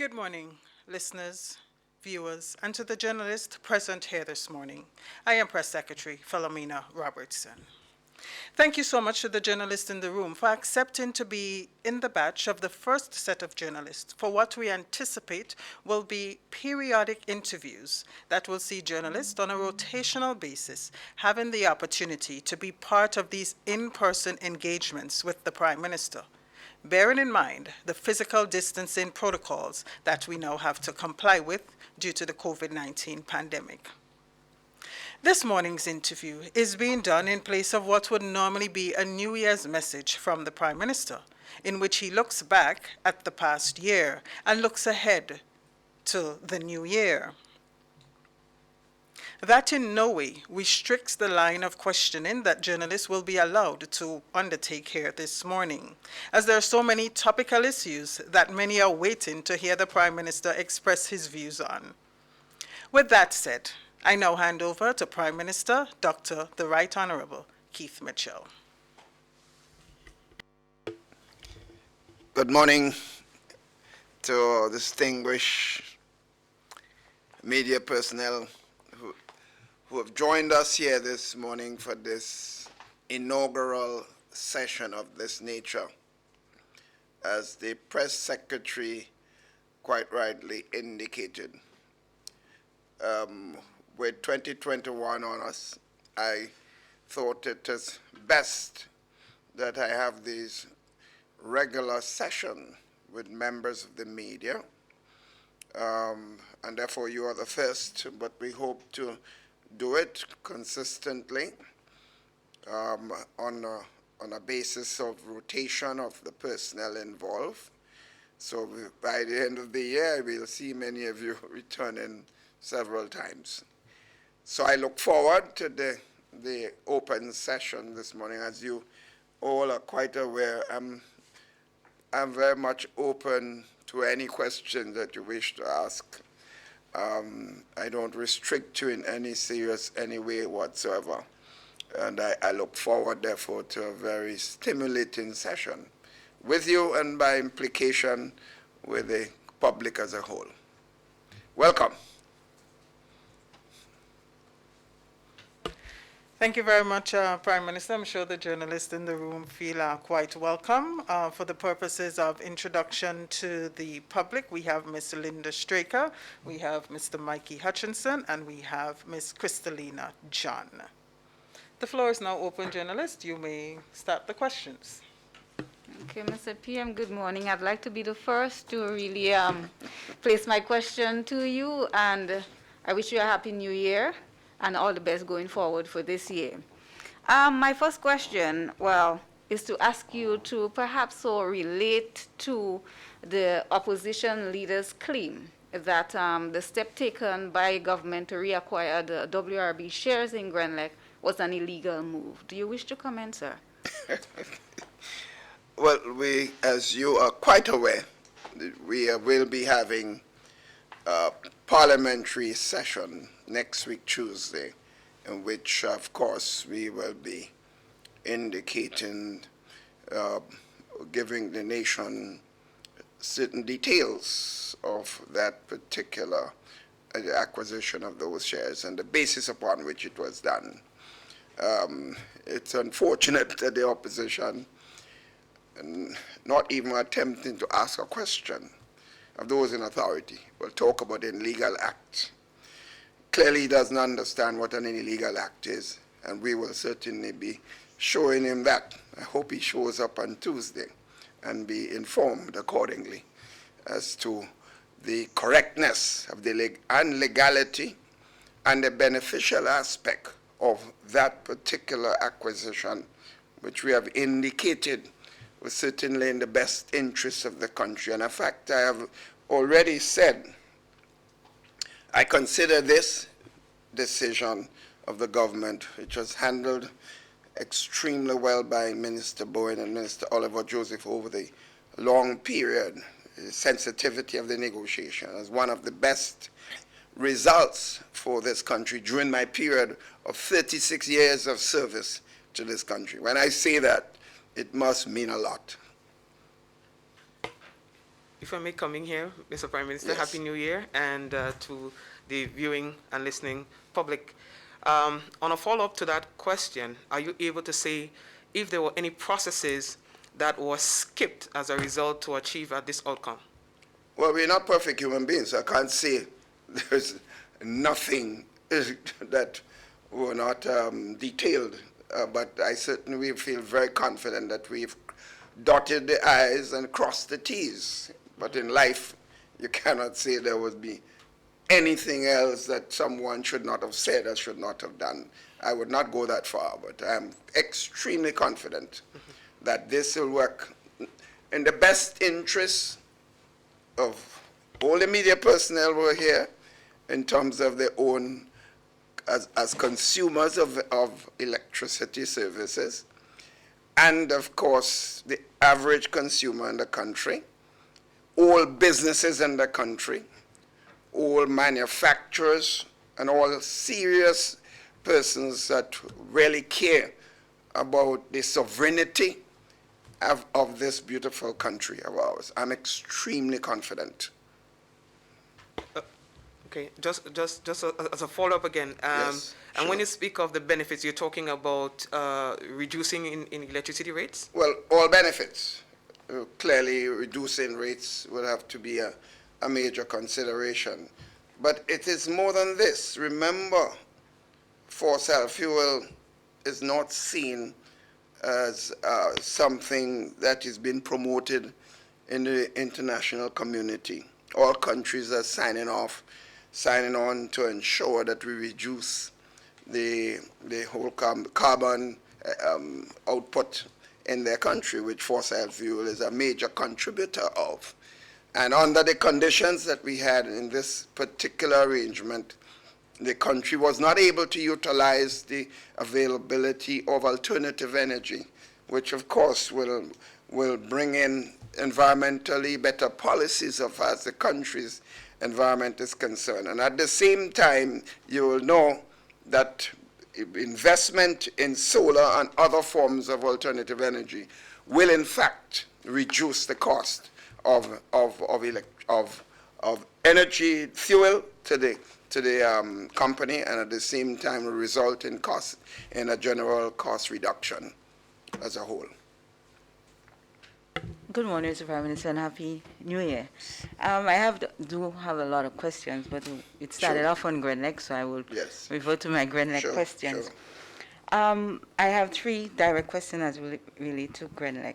Good morning, listeners, viewers, and to the journalist present here this morning. I am Press Secretary Philomena Robertson. Thank you so much to the journalists in the room for accepting to be in the batch of the first set of journalists for what we anticipate will be periodic interviews that will see journalists on a rotational basis having the opportunity to be part of these in-person engagements with the Prime Minister, bearing in mind the physical distancing protocols that we now have to comply with due to the COVID-19 pandemic. This morning's interview is being done in place of what would normally be a New Year's message from the Prime Minister, in which he looks back at the past year and looks ahead to the new year. That in no way restricts the line of questioning that journalists will be allowed to undertake here this morning, as there are so many topical issues that many are waiting to hear the Prime Minister express his views on. With that said, I now hand over to Prime Minister Dr. the Right Honourable Keith Mitchell. Good morning to distinguished media personnel who have joined us here this morning for this inaugural session of this nature. As the press secretary quite rightly indicated, with 2021 on us, I thought it is best that I have these regular session with members of the media, and therefore you are the first, but we hope to do it consistently on a basis of rotation of the personnel involved. So by the end of the year, we'll see many of you returning several times. So I look forward to the open session this morning. As you all are quite aware, I'm very much open to any questions that you wish to ask. I don't restrict you in any way whatsoever. And I look forward, therefore, to a very stimulating session with you and by implication with the public as a whole. Welcome. Thank you very much, Prime Minister. I'm sure the journalists in the room feel quite welcome. For the purposes of introduction to the public, we have Ms. Linda Straker, we have Mr. Mikey Hutchinson, and we have Ms. Crystalina John. The floor is now open, journalists. You may start the questions. Okay, Mr. PM, good morning. I'd like to be the first to really place my question to you, and I wish you a happy new year and all the best going forward for this year. My first question, is to ask you to perhaps relate to the opposition leader's claim that the step taken by government to reacquire the WRB shares in Grenada was an illegal move. Do you wish to comment, sir? Well, as you are quite aware, we will be having a parliamentary session next week, Tuesday, in which, of course, we will be indicating, giving the nation certain details of that particular acquisition of those shares and the basis upon which it was done. It's unfortunate that the opposition, not even attempting to ask a question of those in authority, will talk about an illegal act. Clearly he doesn't understand what an illegal act is, and we will certainly be showing him that. I hope he shows up on Tuesday and be informed accordingly as to the correctness of the legality and the beneficial aspect of that particular acquisition, which we have indicated was certainly in the best interests of the country. And in fact, I have already said I consider this decision of the government, which was handled extremely well by Minister Bowen and Minister Oliver Joseph over the long period, the sensitivity of the negotiation, as one of the best results for this country during my period of 36 years of service to this country. When I say that, it must mean a lot. if I may come in here, Mr. Prime Minister, Yes. Happy New Year, and to the viewing and listening public. On a follow-up to that question, are you able to say if there were any processes that were skipped as a result to achieve this outcome? Well, we're not perfect human beings. So I can't say there's nothing that were not detailed. But I certainly feel very confident that we've dotted the I's and crossed the T's. But in life, you cannot say there would be anything else that someone should not have said or should not have done. I would not go that far, but I'm extremely confident that this will work in the best interest of all the media personnel who are here in terms of their own, as consumers of electricity services, and of course the average consumer in the country, all businesses in the country, all manufacturers, and all serious persons that really care about the sovereignty of this beautiful country of ours. I'm extremely confident. Okay, just as a follow-up again, Yes, and when sure. you speak of the benefits, you're talking about reducing in electricity rates? Well, all benefits. Clearly, reducing rates will have to be a major consideration. But it is more than this. Remember, fossil fuel is not seen as something that is being promoted in the international community. All countries are signing on to ensure that we reduce the whole carbon output in their country, which fossil fuel is a major contributor of. And under the conditions that we had in this particular arrangement, the country was not able to utilize the availability of alternative energy, which of course will bring in environmentally better policies of as the country's environment is concerned. And at the same time, you will know that investment in solar and other forms of alternative energy will in fact reduce the cost of energy fuel to the company, and at the same time will result in a general cost reduction as a whole. Good morning, Mr. Prime Minister, and Happy New Year. Do have a lot of questions, but it started Sure. off on Grenada, so I will Yes. revert to my Grenada Sure, questions. sure. I have three direct questions as relate to Grenada.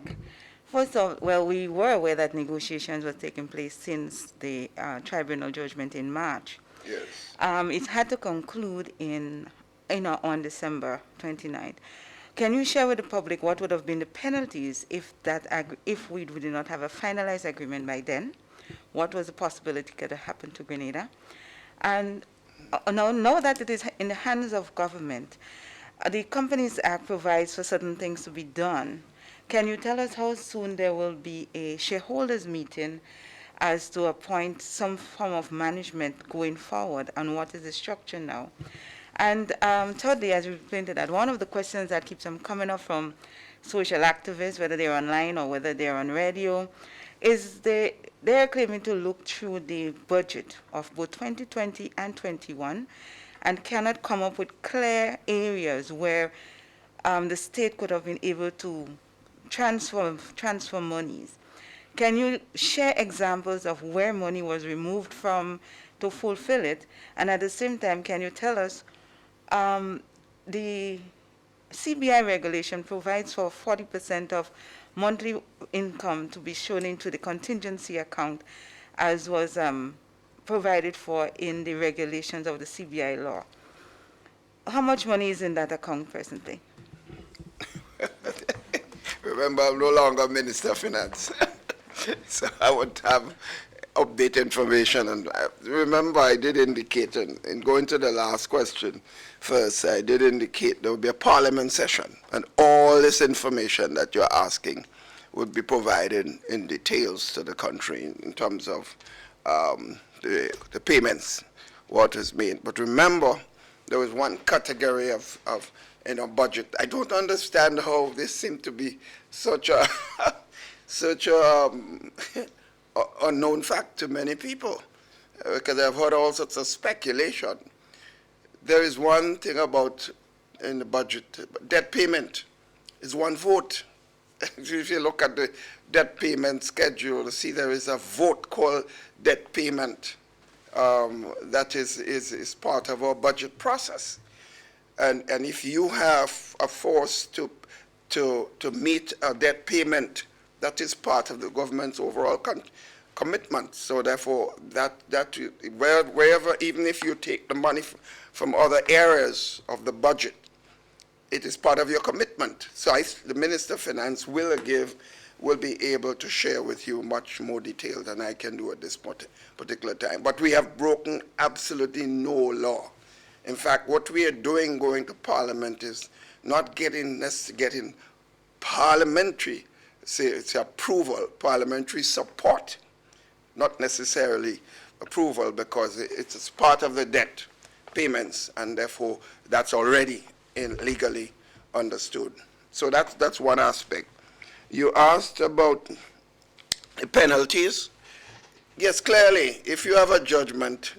First of all, well, we were aware that negotiations were taking place since the tribunal judgment in March. Yes. It had to conclude on December 29th. Can you share with the public what would have been the penalties if we did not have a finalized agreement by then? What was the possibility could have happened to Grenada? And now that it is in the hands of government, the Companies Act provides for certain things to be done. Can you tell us how soon there will be a shareholders meeting as to appoint some form of management going forward, and what is the structure now? And thirdly, as you pointed out, one of the questions that keeps on coming up from social activists, whether they're online or whether they're on radio, is they're claiming to look through the budget of both 2020 and 21 and cannot come up with clear areas where the state could have been able to transfer monies. Can you share examples of where money was removed from to fulfill it? And at the same time, can you tell us the CBI regulation provides for 40% of monthly income to be shown into the contingency account, as was provided for in the regulations of the CBI law. How much money is in that account presently? Remember, I'm no longer Minister of Finance, so I would have update information. And remember, I did indicate, in going to the last question first, I did indicate there would be a parliament session, and all this information that you're asking would be provided in details to the country in terms of the payments, what is made. But remember, there was one category of budget. I don't understand how this seemed to be such a unknown fact to many people, because I've heard all sorts of speculation. There is one thing about in the budget, debt payment is one vote. If you look at the debt payment schedule, you see there is a vote called debt payment that is part of our budget process. And if you have a force to meet a debt payment, that is part of the government's overall commitment. So therefore, wherever, even if you take the money from other areas of the budget, it is part of your commitment. So the Minister of Finance will be able to share with you much more detail than I can do at this particular time. But we have broken absolutely no law. In fact, what we are doing going to Parliament is not getting parliamentary approval, parliamentary support, not necessarily approval, because it's part of the debt payments, and therefore that's already legally understood. So that's one aspect. You asked about the penalties. Yes, clearly, if you have a judgment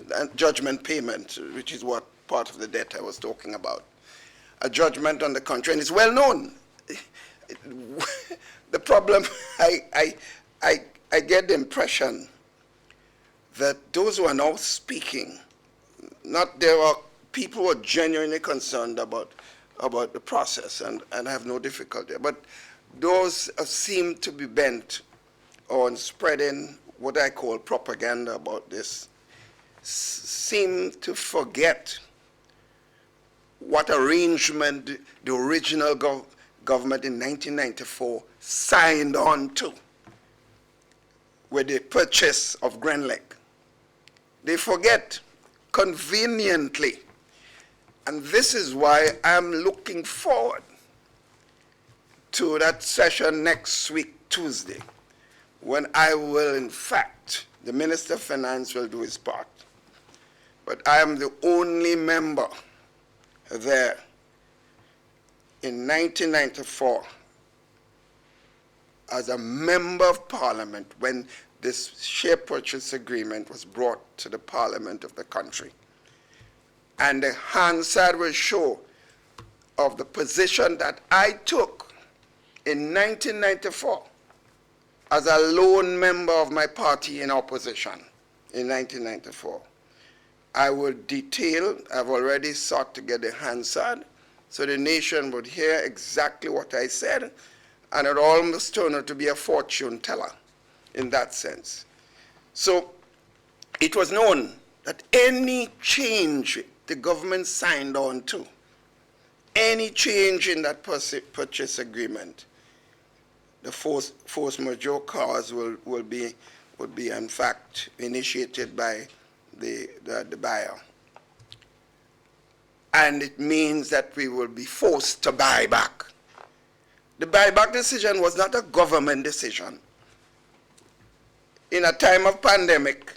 payment, which is what part of the debt I was talking about, a judgment on the country, and it's well known. The problem, I get the impression that those who are now speaking, there are people who are genuinely concerned about the process and have no difficulty, but those seem to be bent on spreading what I call propaganda about this, seem to forget what arrangement the original government in 1994 signed on to with the purchase of Grenada. They forget conveniently. And this is why I'm looking forward to that session next week, Tuesday, when I will, in fact, the Minister of Finance will do his part. But I am the only member there in 1994 as a member of Parliament when this share purchase agreement was brought to the Parliament of the country. And the Hansard will show of the position that I took in 1994 as a lone member of my party in opposition in 1994. I will detail, I've already sought to get the Hansard so the nation would hear exactly what I said, and it almost turned out to be a fortune teller in that sense. So it was known that any change the government signed on to, any change in that purchase agreement, the force majeure clause will be in fact initiated by the buyer. And it means that we will be forced to buy back. The buyback decision was not a government decision. In a time of pandemic,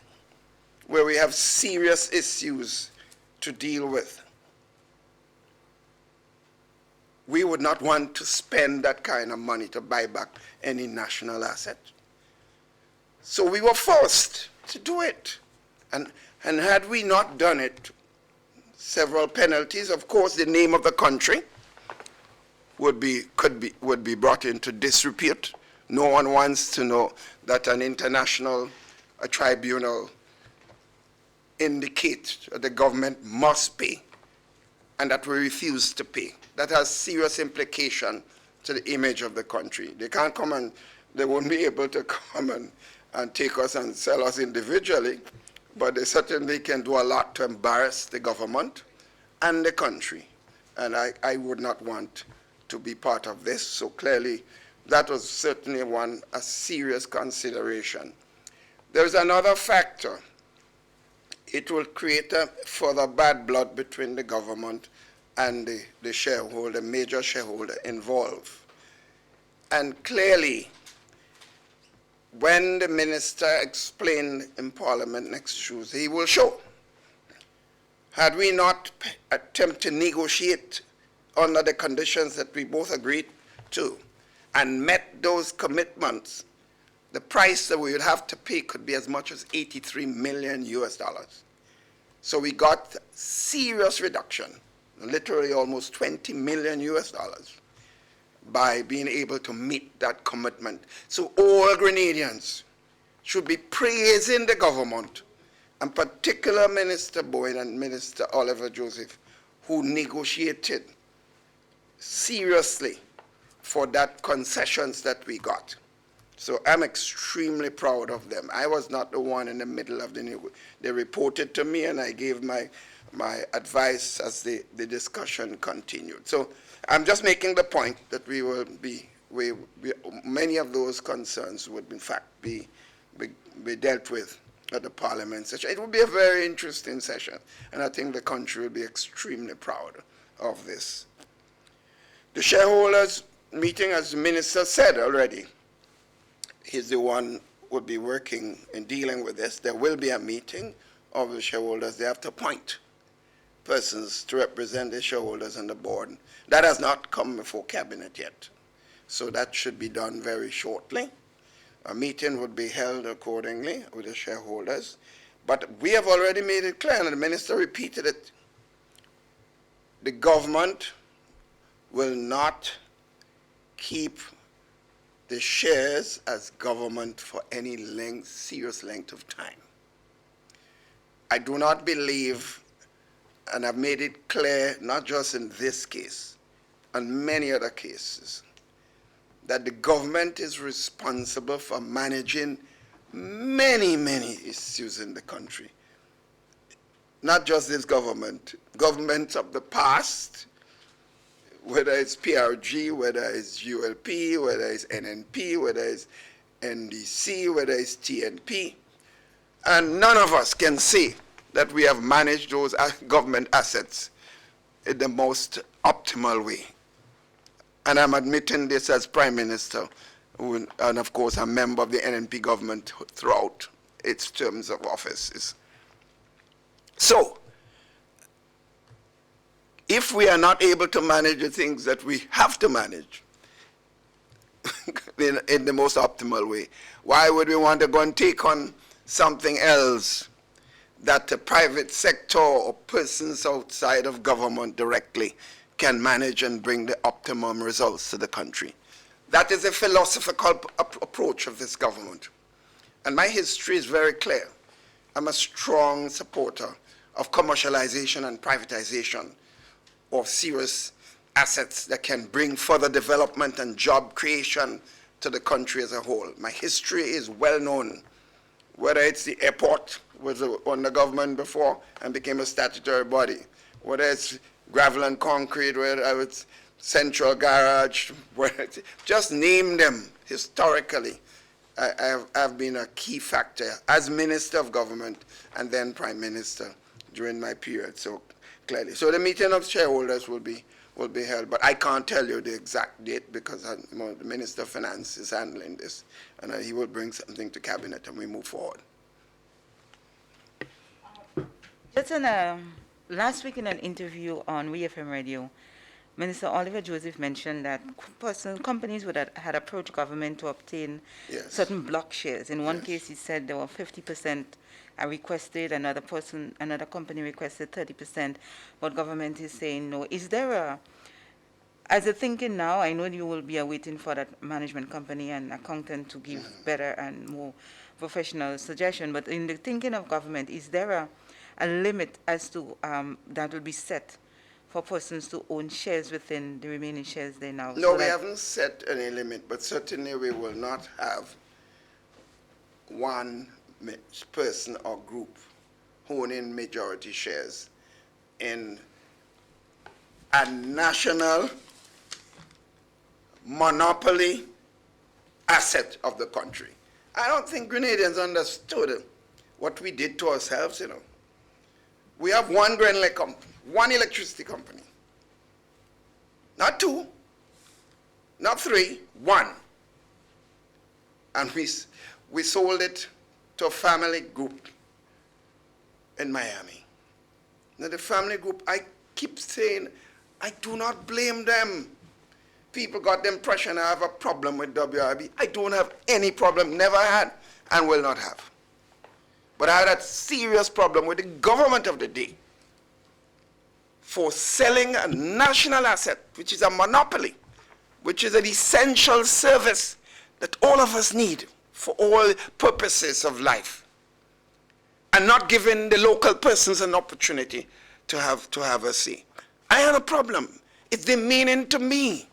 where we have serious issues to deal with, we would not want to spend that kind of money to buy back any national asset. So we were forced to do it. And had we not done it, several penalties, of course, the name of the country would be brought into disrepute. No one wants to know that an international tribunal indicates that the government must pay and that we refuse to pay. That has serious implication to the image of the country. They can't come and, they won't be able to come and take us and sell us individually, but they certainly can do a lot to embarrass the government and the country. And I would not want to be part of this. So clearly, that was certainly a serious consideration. There's another factor. It will create a further bad blood between the government and the shareholder, major shareholder involved. And clearly, when the minister explained in Parliament next Tuesday, he will show. Had we not attempted to negotiate under the conditions that we both agreed to and met those commitments, the price that we would have to pay could be as much as 83 million US dollars. So we got serious reduction, literally almost 20 million US dollars, by being able to meet that commitment. So all Grenadians should be praising the government, and particular Minister Boyd and Minister Oliver Joseph, who negotiated seriously for that concessions that we got. So I'm extremely proud of them. I was not the one in the middle of they reported to me, and I gave my advice as the discussion continued. So I'm just making the point that many of those concerns would in fact be dealt with at the Parliament session. It will be a very interesting session, and I think the country will be extremely proud of this. The shareholders meeting, as the Minister said already, he's the one who will be working in dealing with this. There will be a meeting of the shareholders. They have to appoint persons to represent the shareholders on the board. That has not come before Cabinet yet. So that should be done very shortly. A meeting would be held accordingly with the shareholders. But we have already made it clear, and the Minister repeated it. The government will not keep the shares as government for any serious length of time. I do not believe, and I've made it clear, not just in this case, and many other cases, that the government is responsible for managing many, many issues in the country. Not just this government, governments of the past, whether it's PRG, whether it's ULP, whether it's NNP, whether it's NDC, whether it's TNP. And none of us can say that we have managed those government assets in the most optimal way. And I'm admitting this as Prime Minister, and of course a member of the NNP government throughout its terms of offices. So, if we are not able to manage the things that we have to manage in the most optimal way, why would we want to go and take on something else that the private sector or persons outside of government directly can manage and bring the optimum results to the country? That is a philosophical approach of this government. And my history is very clear. I'm a strong supporter of commercialization and privatization of serious assets that can bring further development and job creation to the country as a whole. My history is well known, whether it's the airport, was under government before and became a statutory body, whether it's gravel and concrete, whether it's central garage, just name them historically. I've been a key factor as Minister of Government and then Prime Minister during my period, so clearly. So the meeting of shareholders will be held, but I can't tell you the exact date because the Minister of Finance is handling this, and he will bring something to Cabinet and we move forward. Just last week in an interview on WFM Radio, Minister Oliver Joseph mentioned that companies would had approached government to obtain certain block shares. In one case, he said there were 50% requested, another company requested 30%, but government is saying no. Is there as a thinking now, I know you will be awaiting for that management company and accountant to give better and more professional suggestion, but in the thinking of government, is there a limit as to that will be set for persons to own shares within the remaining shares they now? No, we haven't set any limit, but certainly we will not have one person or group owning majority shares in a national monopoly asset of the country. I don't think Grenadians understood what we did to ourselves, you know. We have one Grenada company, one electricity company. Not two, not three, one. And we sold it to a family group in Miami. Now the family group, I keep saying, I do not blame them. people got the impression I have a problem with WRB. I don't have any problem, never had, and will not have. But I had a serious problem with the government of the day for selling a national asset, which is a monopoly, which is an essential service that all of us need for all purposes of life, and not giving the local persons an opportunity to have a say. I had a problem. It's demeaning to me,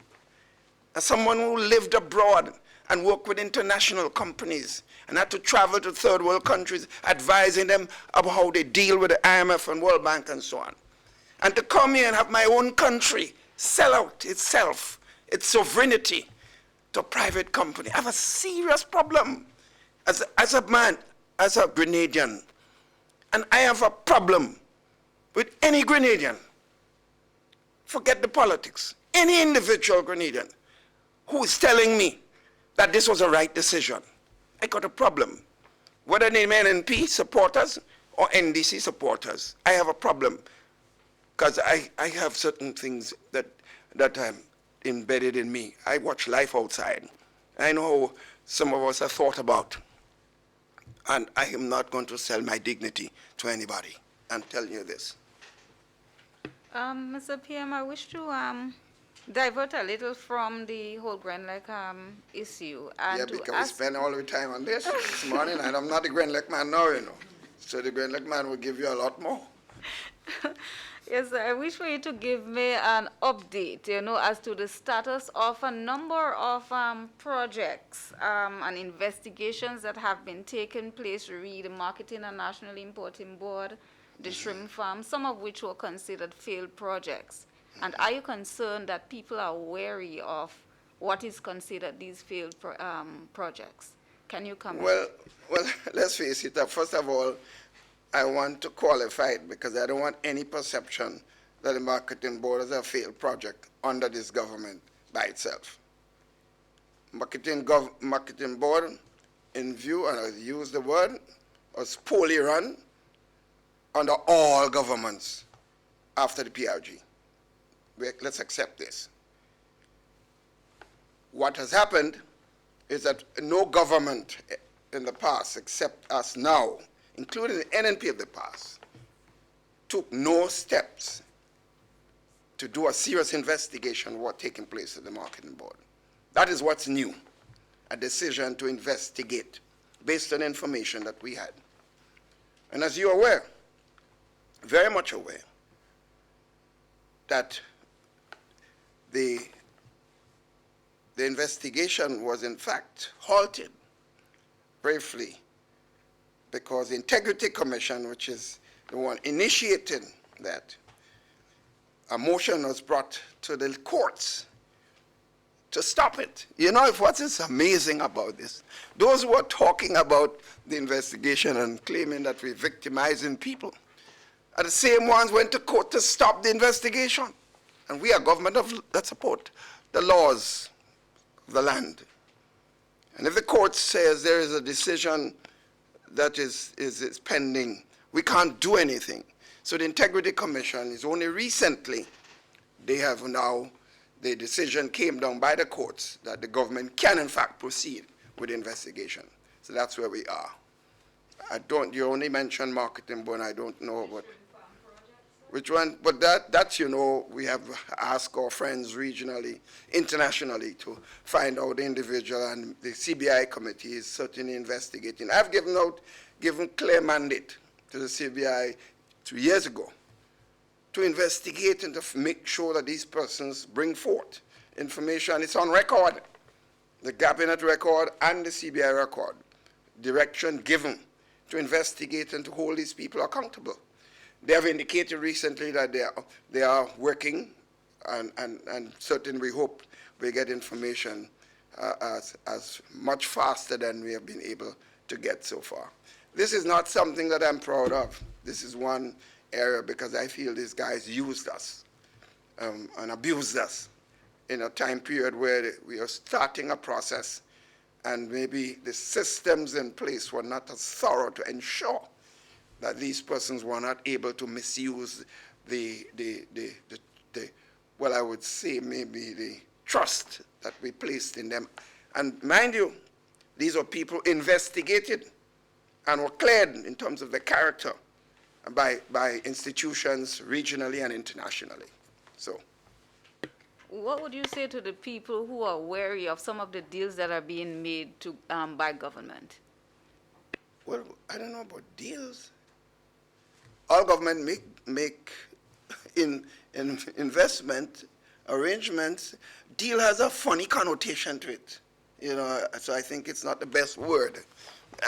as someone who lived abroad and worked with international companies and had to travel to third world countries advising them about how they deal with the IMF and World Bank and so on. And to come here and have my own country sell out itself, its sovereignty, to a private company. I have a serious problem as a man, as a Grenadian. And I have a problem with any Grenadian. Forget the politics. Any individual Grenadian who is telling me that this was a right decision. I got a problem. Whether they mean NP supporters or NDC supporters, I have a problem. Because I have certain things that are embedded in me. I watch life outside. I know how some of us have thought about. And I am not going to sell my dignity to anybody. I'm telling you this. Mr. PM, I wish to divert a little from the whole Grand Lake issue. And Yeah, to because we ask, spend all the time on this morning, and I'm not the Grand Lake man now, you know. So the Grand Lake man will give you a lot more. yes, I wish for you to give me an update, as to the status of a number of projects and investigations that have been taking place, the Marketing and National Importing Board, the shrimp farm, some of which were considered failed projects. And are you concerned that people are wary of what is considered these failed projects? Can you comment? Well, let's face it. First of all, I want to qualify it because I don't want any perception that the Marketing Board is a failed project under this government by itself. Marketing Board, in view, and I use the word, was poorly run under all governments after the PRG. Let's accept this. What has happened is that no government in the past, except us now, including the NNP of the past, took no steps to do a serious investigation of what taking place at the Marketing Board. That is what's new, a decision to investigate based on information that we had. And as you're aware, very much aware, that the investigation was in fact halted briefly because the Integrity Commission, which is the one initiating that, a motion was brought to the courts to stop it. You know, what is amazing about this? Those who are talking about the investigation and claiming that we're victimizing people are the same ones who went to court to stop the investigation. And we are government that support the laws of the land. And if the court says there is a decision that is pending, we can't do anything. So the Integrity Commission is only recently, they have now, the decision came down by the courts that the government can in fact proceed with the investigation. So that's where we are. You only mentioned Marketing Board, I don't know what. Which one? But that's, we have asked our friends regionally, internationally to find out the individual, and the CBI committee is certainly investigating. I've given clear mandate to the CBI 2 years ago to investigate and to make sure that these persons bring forth information. It's on record, the Cabinet record and the CBI record, direction given to investigate and to hold these people accountable. They have indicated recently that they are working, and certainly we hope we get information as much faster than we have been able to get so far. This is not something that I'm proud of. This is one area because I feel these guys used us and abused us in a time period where we are starting a process and maybe the systems in place were not as thorough to ensure that these persons were not able to misuse well, I would say maybe the trust that we placed in them. And mind you, these are people investigated and were cleared in terms of their character by institutions regionally and internationally. So, What would you say to the people who are wary of some of the deals that are being made to, by government? well, I don't know about deals. All government make investment arrangements. Deal has a funny connotation to it, you know. So I think it's not the best word.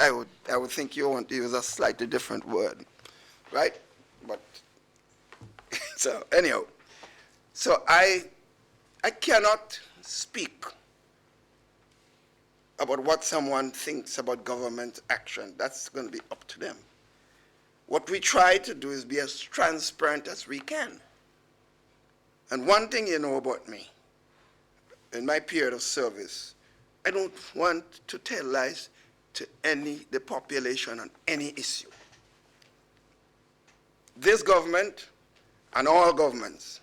I would think you want to use a slightly different word, right? But so anyhow, so I cannot speak about what someone thinks about government action. That's going to be up to them. What we try to do is be as transparent as we can. And one thing you know about me, in my period of service, I don't want to tell lies to the population on any issue. This government and all governments,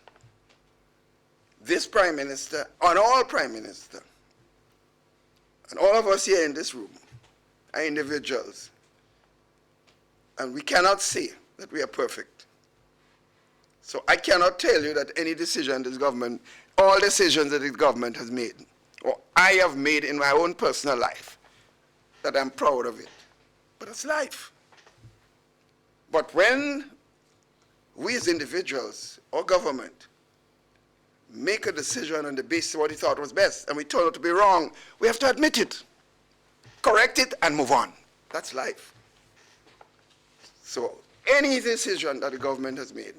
this Prime Minister and all Prime Minister, and all of us here in this room are individuals. And we cannot say that we are perfect. So I cannot tell you that any decision this government, all decisions that this government has made, or I have made in my own personal life, that I'm proud of it. But it's life. But when we as individuals or government make a decision on the basis of what we thought was best, and we turn out to be wrong, we have to admit it, correct it, and move on. That's life. So any decision that the government has made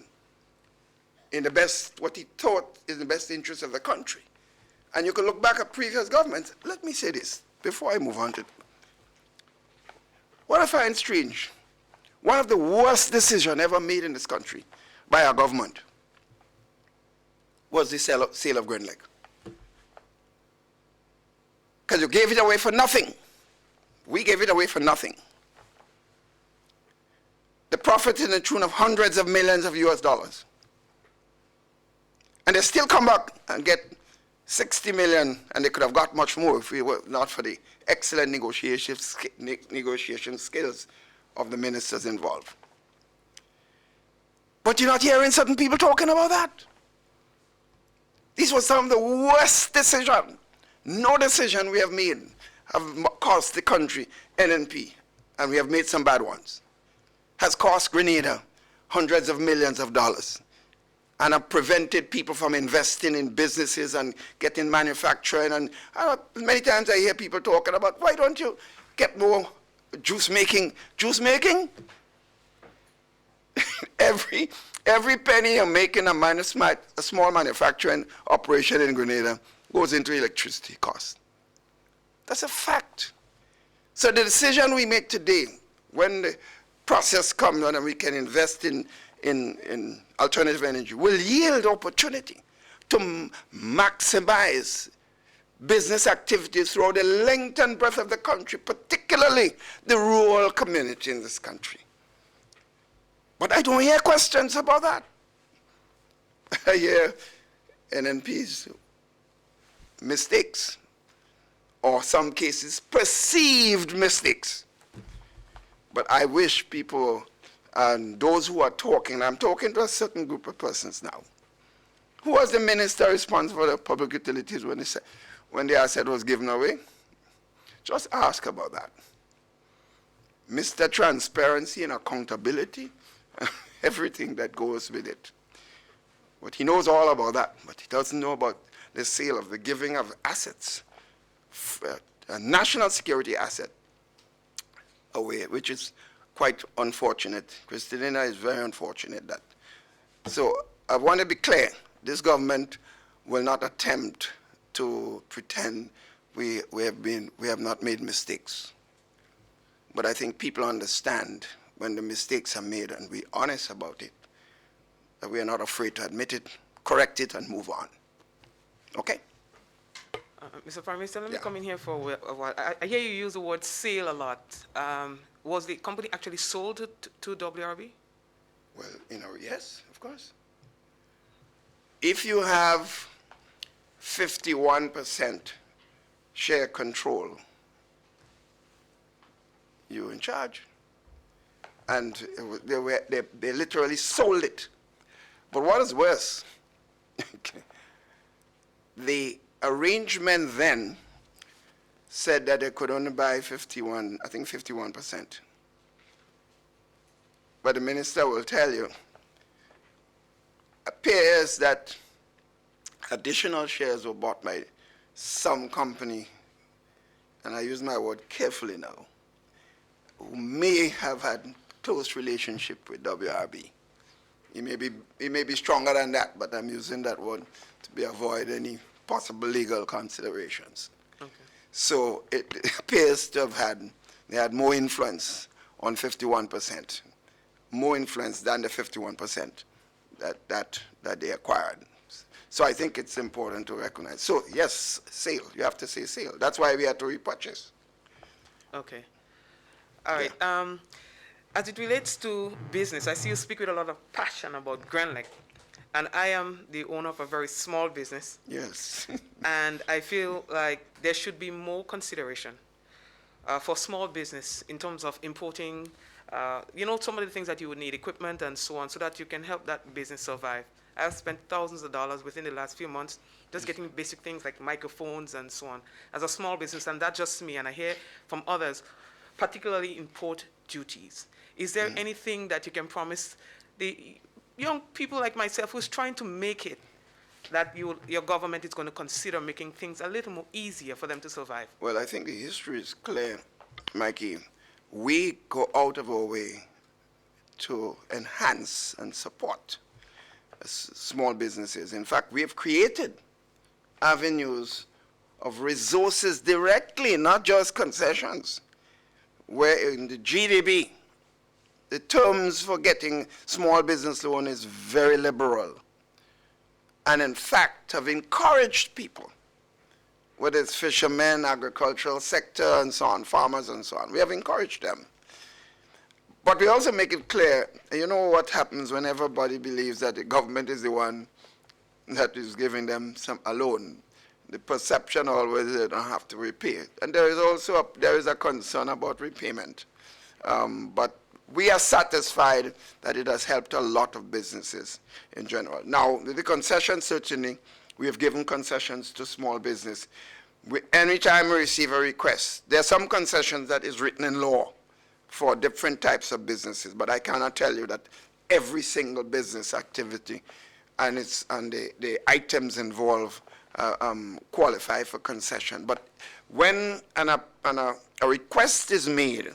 in the best, what he thought is the best interest of the country, and you can look back at previous governments. Let me say this before I move on to it. What I find strange, one of the worst decisions ever made in this country by our government was the sale of Grenada. Because you gave it away for nothing. We gave it away for nothing. The profit in the tune of hundreds of millions of US dollars. And they still come back and get 60 million, and they could have got much more if we were not for the excellent negotiation skills of the ministers involved. But you're not hearing certain people talking about that. These were some of the worst decisions. No decision we have made have cost the country NNP, and we have made some bad ones, has cost Grenada hundreds of millions of dollars and have prevented people from investing in businesses and getting manufacturing. And many times I hear people talking about, why don't you get more juice making? Juice making? Every penny you're making a small manufacturing operation in Grenada goes into electricity costs. That's a fact. So the decision we make today, when the process comes on and we can invest in alternative energy, will yield opportunity to maximize business activities throughout the length and breadth of the country, particularly the rural community in this country. But I don't hear questions about that. I hear NNP's mistakes, or some cases perceived mistakes. But I wish people, and those who are talking, I'm talking to a certain group of persons now. Who was the minister responsible for the public utilities when the asset was given away? Just ask about that. Mr. Transparency and accountability, everything that goes with it. But he knows all about that, but he doesn't know about the sale of the giving of assets, a national security asset away, which is quite unfortunate. Christina is very unfortunate that. So I want to be clear, this government will not attempt to pretend we have not made mistakes. But I think people understand when the mistakes are made and we're honest about it, that we are not afraid to admit it, correct it, and move on. Okay? Mr. Prime Minister, let me come in here for a while. I hear you use the word sale a lot. Was the company actually sold to WRB? Well, yes, of course. If you have 51% share control, you're in charge. And they literally sold it. But what is worse, the arrangement then said that they could only buy 51%. But the minister will tell you, appears that additional shares were bought by some company, and I use my word carefully now, who may have had close relationship with WRB. He may be stronger than that, but I'm using that word to avoid any possible legal considerations. Okay. So it appears to have they had more influence on 51%, more influence than the 51% that they acquired. So I think it's important to recognize. So yes, sale, you have to say sale. That's why we had to repurchase. Okay. All right. As it relates to business, I see you speak with a lot of passion about Grenada, and I am the owner of a very small business. Yes. And I feel like there should be more consideration for small business in terms of importing, some of the things that you would need, equipment and so on, so that you can help that business survive. I've spent thousands of dollars within the last few months just getting basic things like microphones and so on as a small business, and that's just me. And I hear from others, particularly import duties. Is there anything that you can promise the young people like myself who's trying to make it, that your government is going to consider making things a little more easier for them to survive? Well, I think the history is clear, Mikey. We go out of our way to enhance and support small businesses. In fact, we have created avenues of resources directly, not just concessions, where in the GDP, the terms for getting small business loan is very liberal. And in fact, have encouraged people, whether it's fishermen, agricultural sector, and so on, farmers and so on. We have encouraged them. But we also make it clear, you know what happens when everybody believes that the government is the one that is giving them a loan. The perception always is they don't have to repay it. And there is also a concern about repayment. But we are satisfied that it has helped a lot of businesses in general. Now, the concessions, certainly, we have given concessions to small business. Anytime we receive a request, there are some concessions that is written in law for different types of businesses, but I cannot tell you that every single business activity and the items involved qualify for concession. But when a request is made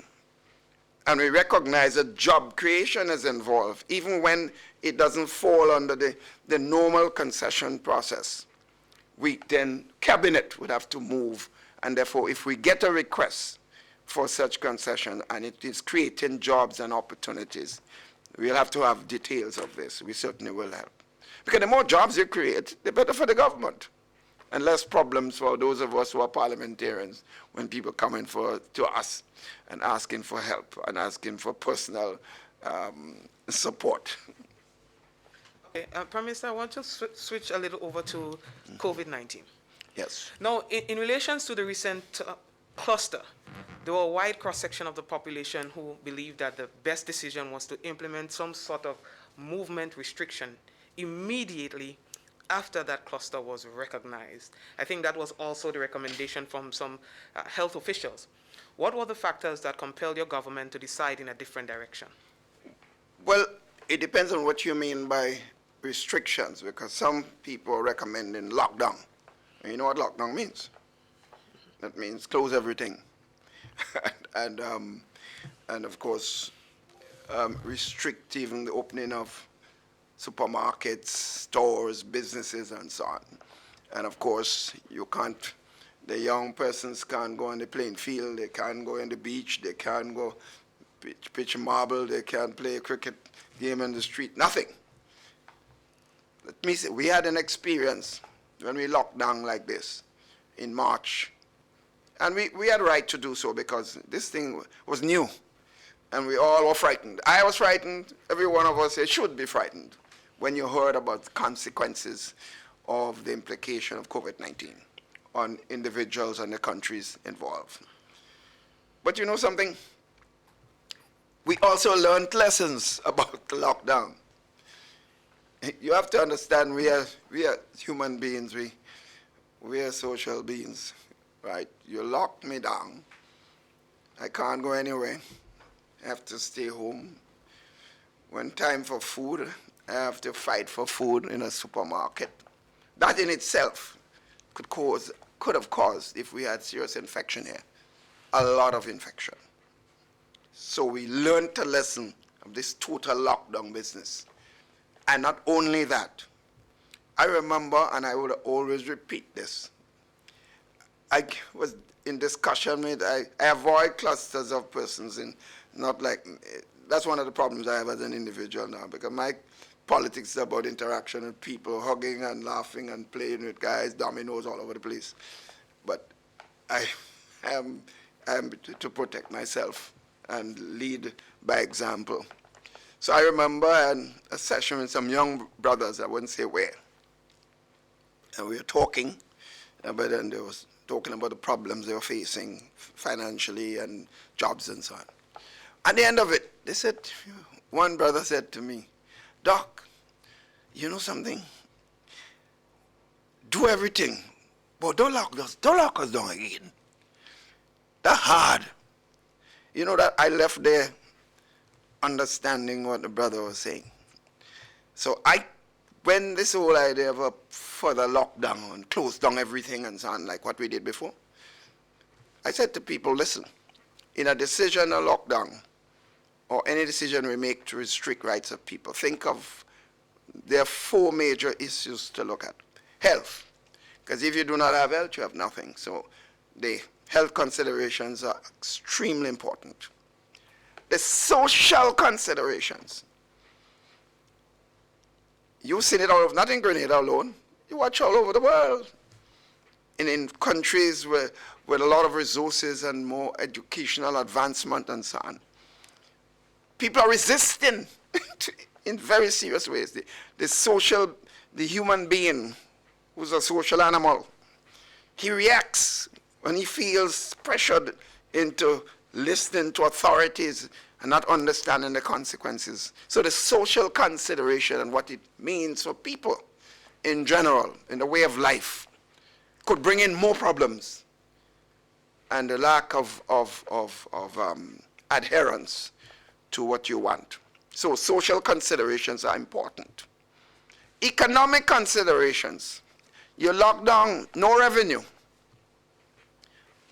and we recognize that job creation is involved, even when it doesn't fall under the normal concession process, cabinet would have to move. And therefore, if we get a request for such concession and it is creating jobs and opportunities, we'll have to have details of this. We certainly will help. Because the more jobs you create, the better for the government. And less problems for those of us who are parliamentarians when people come in to us and asking for help and asking for personal support. Okay, Prime Minister, I want to switch a little over to COVID-19. Yes. Now, in relation to the recent cluster, there were a wide cross-section of the population who believed that the best decision was to implement some sort of movement restriction immediately after that cluster was recognized. I think that was also the recommendation from some health officials. What were the factors that compelled your government to decide in a different direction? Well, it depends on what you mean by restrictions, because some people are recommending lockdown. And you know what lockdown means? That means close everything. and of course, restrict even the opening of supermarkets, stores, businesses, and so on. And of course, the young persons can't go on the playing field, they can't go on the beach, they can't go pitch marble, they can't play a cricket game in the street, nothing. Let me say, we had an experience when we locked down like this in March. And we had a right to do so because this thing was new. And we all were frightened. I was frightened. Every one of us should be frightened when you heard about the consequences of the implication of COVID-19 on individuals and the countries involved. But you know something? We also learned lessons about the lockdown. You have to understand we are human beings, we are social beings, right? You lock me down, I can't go anywhere, I have to stay home. When time for food, I have to fight for food in a supermarket. That in itself could have caused, if we had serious infection here, a lot of infection. So we learned a lesson of this total lockdown business. And not only that, I remember, and I would always repeat this, I was in discussion with, I avoid clusters of persons in, not like, that's one of the problems I have as an individual now, because my politics is about interaction with people, hugging and laughing and playing with guys, dominoes all over the place. But I am to protect myself and lead by example. So I remember a session with some young brothers, I wouldn't say where, and we were talking, but then they was talking about the problems they were facing financially and jobs and so on. At the end of it, they said, one brother said to me, Doc, you know something? Do everything, but don't lock us down again. That's hard. You know that I left there understanding what the brother was saying. So when this whole idea of a further lockdown and close down everything and so on, like what we did before, I said to people, listen, in a decision, a lockdown, or any decision we make to restrict rights of people, there are 4 major issues to look at. Health, because if you do not have health, you have nothing. So the health considerations are extremely important. The social considerations. You've seen it all over, not in Grenada alone, you watch all over the world. In countries with a lot of resources and more educational advancement and so on. People are resisting in very serious ways. The human being who's a social animal, he reacts when he feels pressured into listening to authorities and not understanding the consequences. So the social consideration and what it means for people in general, in the way of life, could bring in more problems. And the lack of adherence to what you want. So social considerations are important. Economic considerations. You lock down, no revenue,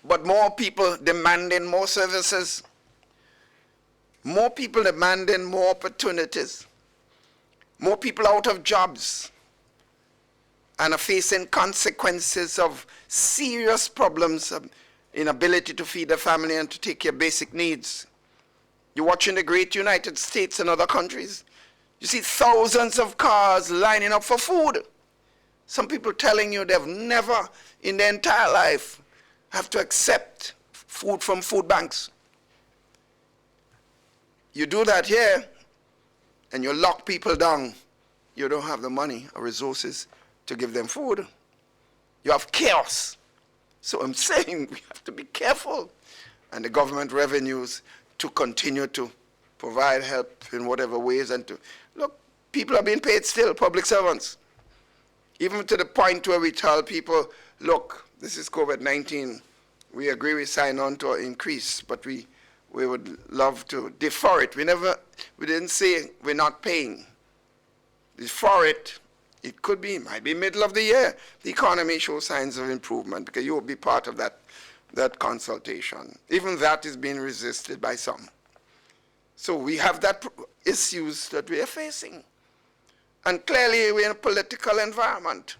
but more people demanding more services, more people demanding more opportunities, more people out of jobs, and are facing consequences of serious problems of inability to feed the family and to take care of basic needs. You're watching the great United States and other countries. You see thousands of cars lining up for food. Some people telling you they've never in their entire life have to accept food from food banks. You do that here, and you lock people down. You don't have the money or resources to give them food. You have chaos. So I'm saying we have to be careful. And the government revenues to continue to provide help in whatever ways and to, look, people are being paid still, public servants. Even to the point where we tell people, look, this is COVID-19. We agree we sign on to an increase, but we would love to defer it. We didn't say we're not paying. Defer it. It could be, might be middle of the year. The economy shows signs of improvement because you will be part of that consultation. Even that is being resisted by some. So we have issues that we are facing. And clearly we're in a political environment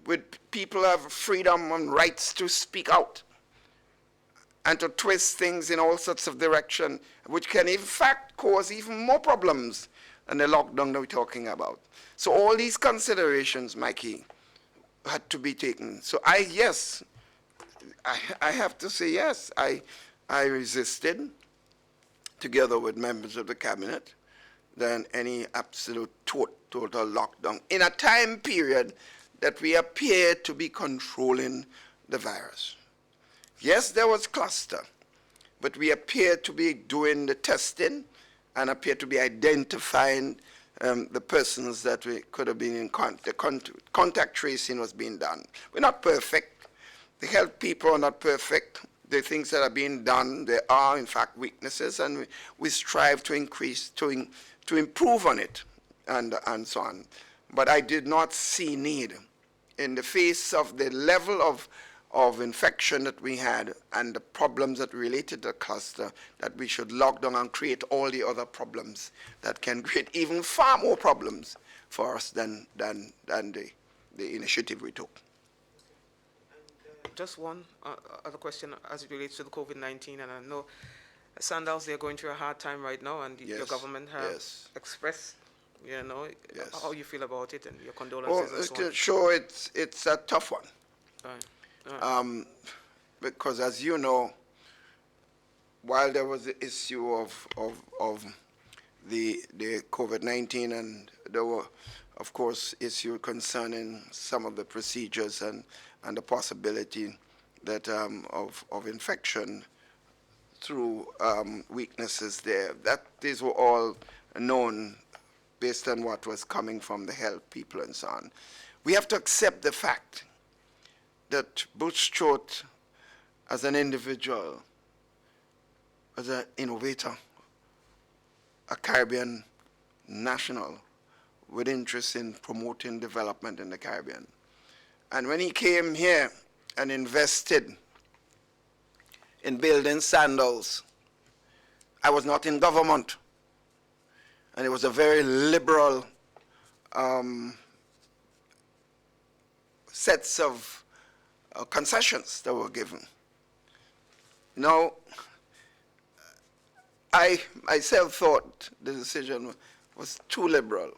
with people have freedom and rights to speak out and to twist things in all sorts of direction, which can in fact cause even more problems than the lockdown that we're talking about. So all these considerations, Mikey, had to be taken. So I have to say yes, I resisted together with members of the cabinet than any absolute total lockdown in a time period that we appear to be controlling the virus. Yes, there was cluster, but we appear to be doing the testing and appear to be identifying the persons that we could have been in contact. Contact tracing was being done. We're not perfect. The health people are not perfect. The things that are being done, there are in fact weaknesses, and we strive to increase, to improve on it, and so on. But I did not see need in the face of the level of infection that we had and the problems that related to the cluster, that we should lock down and create all the other problems that can create even far more problems for us than the initiative we took. Just one other question as it relates to the COVID-19, and I know Sandals, they're going through a hard time right now, and your Yes, government have yes. expressed, you know, Yes. how you feel about it and your Oh, condolences and so on. sure, it's a tough one. Right. Because as you know, while there was the issue of the COVID-19, and there were, of course, issues concerning some of the procedures and the possibility that of infection through weaknesses there, that these were all known based on what was coming from the health people and so on. We have to accept the fact that Bush Choate, as an individual, as an innovator, a Caribbean national with interest in promoting development in the Caribbean. And when he came here and invested in building Sandals, I was not in government. And it was a very liberal sets of concessions that were given. Now, I myself thought the decision was too liberal.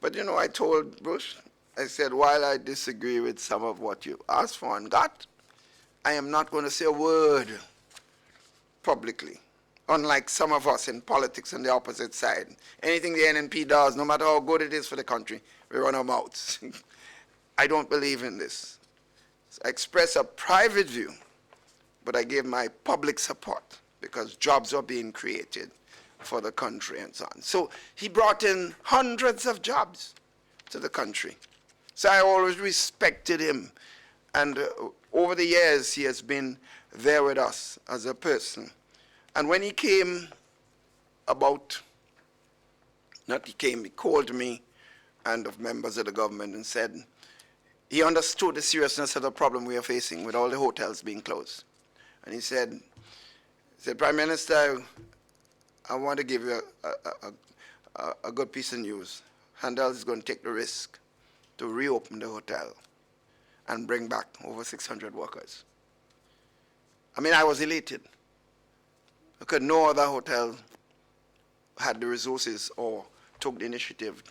But you know, I told Bush, I said, while I disagree with some of what you asked for and got, I am not going to say a word publicly. Unlike some of us in politics on the opposite side. Anything the NNP does, no matter how good it is for the country, we run our mouths. I don't believe in this. So I express a private view, but I gave my public support because jobs are being created for the country and so on. So he brought in hundreds of jobs to the country. So I always respected him. And over the years, he has been there with us as a person. And when he came he called me and of members of the government and said he understood the seriousness of the problem we are facing with all the hotels being closed. And he said, Prime Minister, I want to give you a good piece of news. Sandals is going to take the risk to reopen the hotel and bring back over 600 workers. I mean, I was elated, because no other hotel had the resources or took the initiative.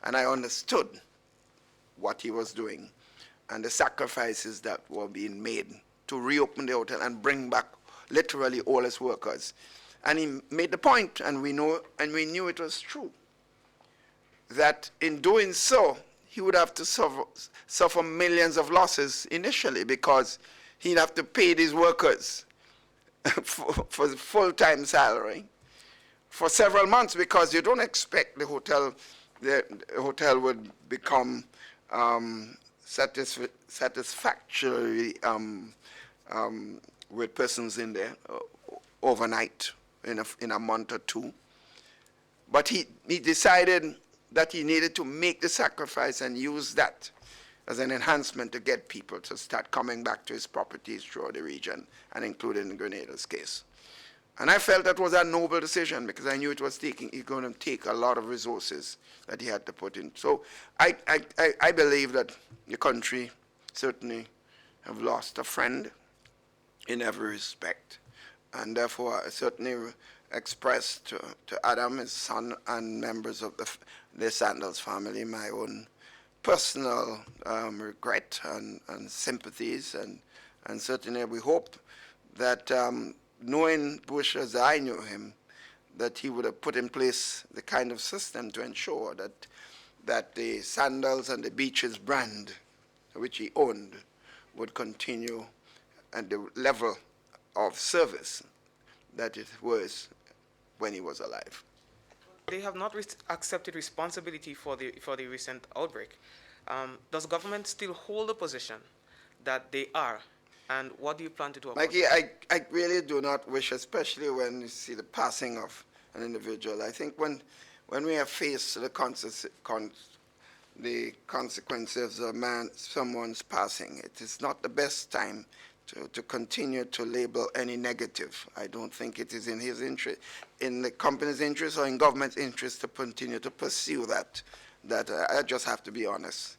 And I understood what he was doing and the sacrifices that were being made to reopen the hotel and bring back literally all his workers. And he made the point, and we knew it was true, that in doing so, he would have to suffer millions of losses initially, because he'd have to pay these workers for full-time salary for several months, because you don't expect the hotel would become satisfactory with persons in there overnight in a month or two. But he decided that he needed to make the sacrifice and use that as an enhancement to get people to start coming back to his properties throughout the region, and including in Grenada's case. And I felt that was a noble decision, because I knew it was going to take a lot of resources that he had to put in. So I believe that the country certainly have lost a friend in every respect. And therefore, I certainly expressed to Adam, his son, and members of the Sandals family my own personal regret and sympathies, and certainly we hope that knowing Bush as I knew him, that he would have put in place the kind of system to ensure that the Sandals and the Beaches brand, which he owned, would continue at the level of service that it was when he was alive. They have not accepted responsibility for the recent outbreak. Does government still hold the position that they are? And what do you plan to do about Mikey, it? I really do not wish, especially when you see the passing of an individual. I think when we are faced with the consequences of someone's passing, it is not the best time to continue to label any negative. I don't think it is in his interest, in the company's interest or in government's interest to continue to pursue that. I just have to be honest.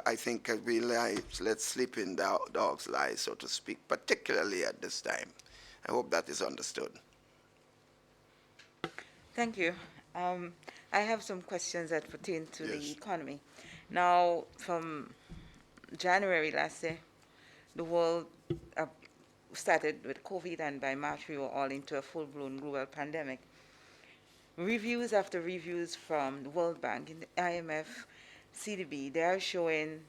I think we let's sleep in dog's lies, so to speak, particularly at this time. I hope that is understood. Thank you. I have some questions that pertain to the Yes. economy. Now, from January last year, the world started with COVID, and by March we were all into a full-blown global pandemic. Reviews after reviews from the World Bank, and the IMF, CDB, they are showing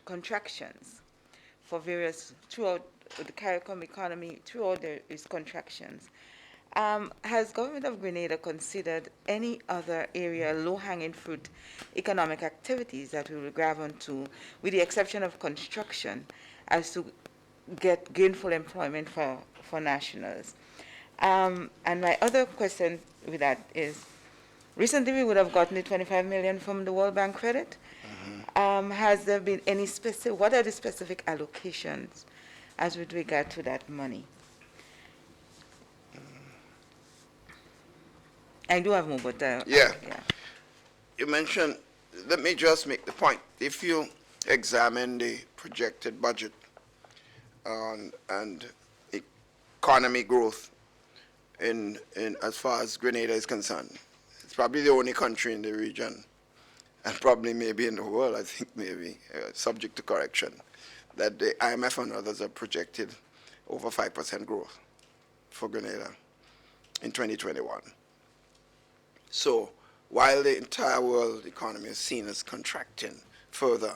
contractions for various, throughout the CARICOM economy, throughout there is contractions. Has government of Grenada considered any other area, low-hanging fruit economic activities that we will grab onto, with the exception of construction, as to get gainful employment for nationals? And my other question with that is, recently we would have gotten the 25 million from the World Bank credit. Has there been any specific, what are the specific allocations as with regard to that money? I do have more, but Yeah. You mentioned, let me just make the point. If you examine the projected budget and economy growth in as far as Grenada is concerned, it's probably the only country in the region, and probably maybe in the world, I think maybe, subject to correction, that the IMF and others have projected over 5% growth for Grenada in 2021. So while the entire world economy is seen as contracting further,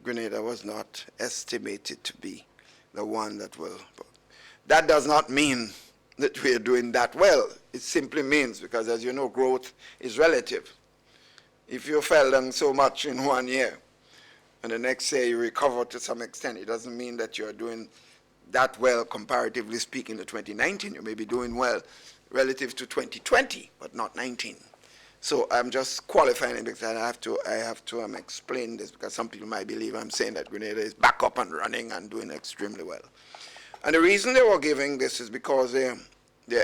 Grenada was not estimated to be the one that will. That does not mean that we are doing that well. It simply means, because as you know, growth is relative. If you fell down so much in 1 year, and the next year you recover to some extent, it doesn't mean that you're doing that well, comparatively speaking, to 2019. You may be doing well relative to 2020, but not 19. So I'm just qualifying it because I have to explain this, because some people might believe I'm saying that Grenada is back up and running and doing extremely well. And the reason they were giving this is because their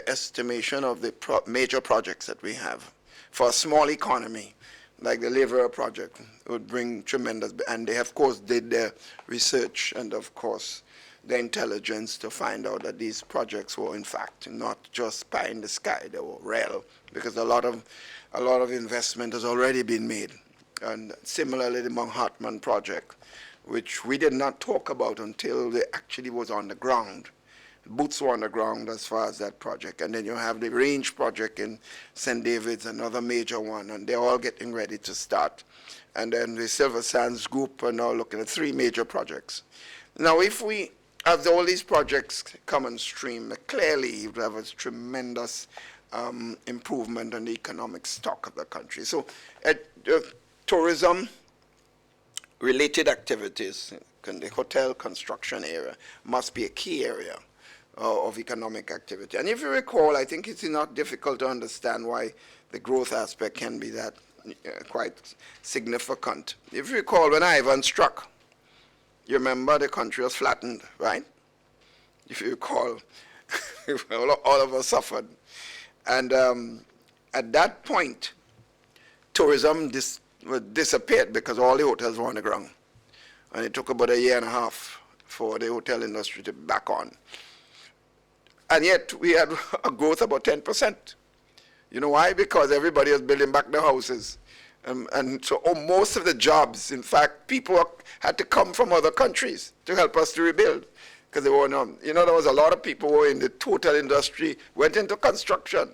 estimation of the major projects that we have for a small economy, like the Liver project, would bring tremendous, and they of course did their research and of course the intelligence to find out that these projects were in fact not just pie in the sky, they were real, because a lot of investment has already been made. And similarly, the Manhattan project, which we did not talk about until they actually was on the ground. Boots were on the ground as far as that project. And then you have the Range project in St. David's, another major one, and they're all getting ready to start. And then the Silver Sands group are now looking at 3 major projects. Now, if we have all these projects come on stream, clearly you have a tremendous improvement on the economic stock of the country. So tourism related activities in the hotel construction area must be a key area of economic activity. And if you recall, I think it's not difficult to understand why the growth aspect can be that quite significant. If you recall, when Ivan struck, you remember the country was flattened, right? If you recall, all of us suffered. And at that point, tourism disappeared because all the hotels were on the ground. And it took about 1.5 years for the hotel industry to be back on. And yet we had a growth about 10%. You know why? Because everybody was building back their houses. And so most of the jobs, in fact, people had to come from other countries to help us to rebuild. Because there were there was a lot of people who were in the hotel industry, went into construction.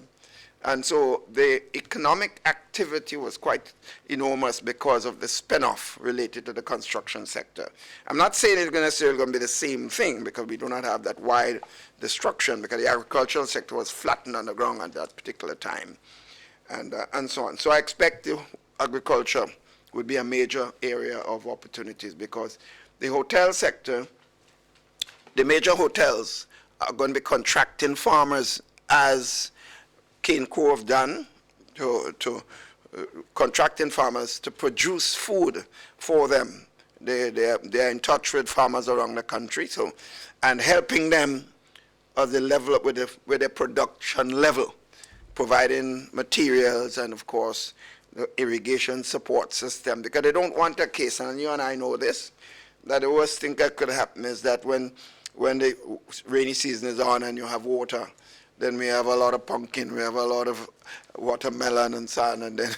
And so the economic activity was quite enormous because of the spin-off related to the construction sector. I'm not saying it's necessarily going to be the same thing, because we do not have that wide destruction, because the agricultural sector was flattened on the ground at that particular time, and so on. So I expect the agriculture would be a major area of opportunities, because the hotel sector, the major hotels are going to be contracting farmers, as Cane have done, to contracting farmers to produce food for them. They're in touch with farmers around the country, so, and helping them at the level up with their production level, providing materials and of course the irrigation support system, because they don't want a case, and you and I know this, that the worst thing that could happen is that when the rainy season is on and you have water, then we have a lot of pumpkin, we have a lot of watermelon and so on, and then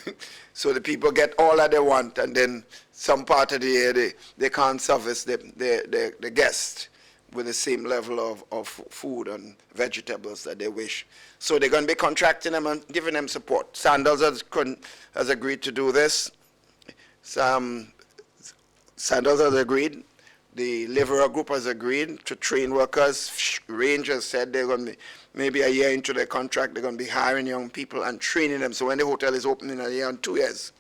so the people get all that they want, and then some part of the year they can't service the guests with the same level of food and vegetables that they wish. So they're going to be contracting them and giving them support. Sandals has agreed to do this. Sandals has agreed. The Liverer Group has agreed to train workers. Rangers said they're going to be, maybe a year into their contract, they're going to be hiring young people and training them. So when the hotel is open in a year and 2 years,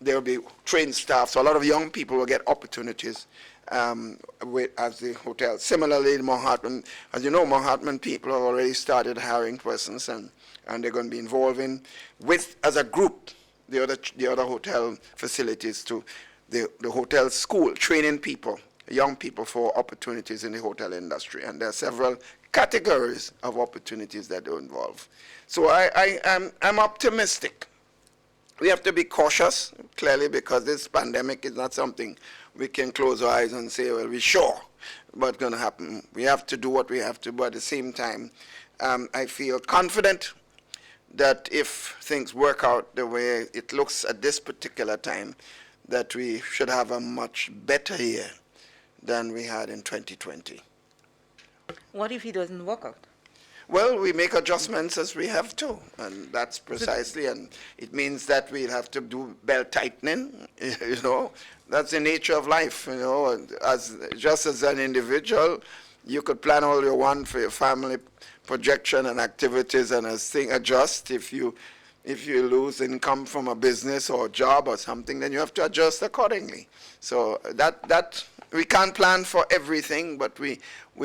there will be trained staff. So a lot of young people will get opportunities as the hotel. Similarly, in Manhattan, as you know, Manhattan people have already started hiring persons, and they're going to be involving with, as a group, the other hotel facilities to the hotel school, training people, young people, for opportunities in the hotel industry. And there are several categories of opportunities that are involved. So I'm optimistic. We have to be cautious, clearly, because this pandemic is not something we can close our eyes and say, well, we're sure what's going to happen. We have to do what we have to, but at the same time, I feel confident that if things work out the way it looks at this particular time, that we should have a much better year than we had in 2020. What if it doesn't work out? Well, we make adjustments as we have to, and that's precisely, and it means that we'll have to do belt tightening, you know. That's the nature of life, you know. Just as an individual, you could plan all you want for your family projection and activities, and as things adjust, if you lose income from a business or a job or something, then you have to adjust accordingly. So that we can't plan for everything, but we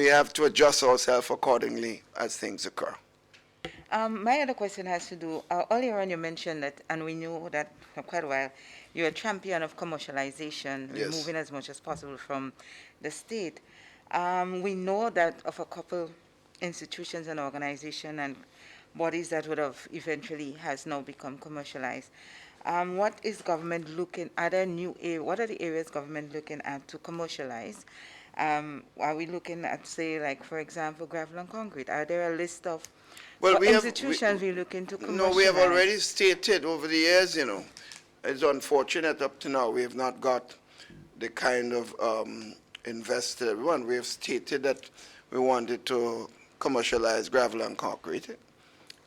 have to adjust ourselves accordingly as things occur. My other question has to do, earlier on you mentioned that, and we knew that for quite a while, you're a champion of commercialization, Yes. removing as much as possible from the state. We know that of a couple institutions and organizations and bodies that would have eventually has now become commercialized. What is government looking, what are the areas government looking at to commercialize? Are we looking at, say, like, for example, gravel and concrete? Are there a list of institutions we're looking to commercialize? No, we have already stated over the years, you know. It's unfortunate up to now we have not got the kind of investor one. We have stated that we wanted to commercialize gravel and concrete,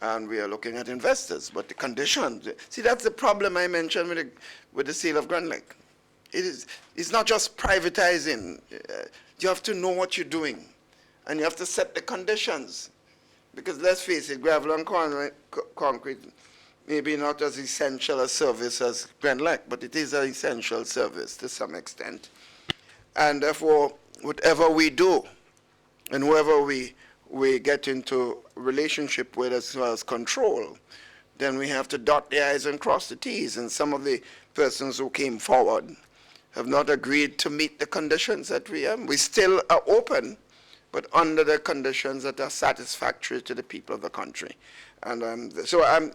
and we are looking at investors, but the conditions, see, that's the problem I mentioned with the sale of Grand Lake. It's not just privatizing. You have to know what you're doing, and you have to set the conditions, because let's face it, gravel and concrete maybe not as essential a service as Grand Lake, but it is an essential service to some extent. And therefore, whatever we do, and whoever we get into relationship with as well as control, then we have to dot the I's and cross the T's. And some of the persons who came forward have not agreed to meet the conditions that we have. We still are open, but under the conditions that are satisfactory to the people of the country. And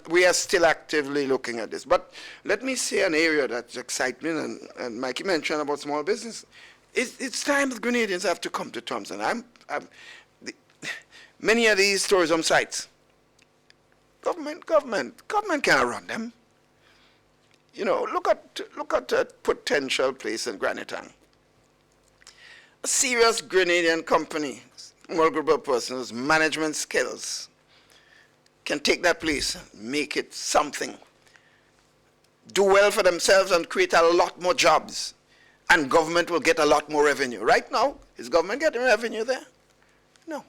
we are still actively looking at this. But let me say an area that's exciting, and Mikey mentioned about small business. It's time that Grenadians have to come to terms. And many of these tourism sites, government can't run them. You know, look at a potential place in Granitang. A serious Grenadian company, small group of persons, management skills, can take that place, make it something, do well for themselves and create a lot more jobs, and government will get a lot more revenue. Right now, is government getting revenue there? No.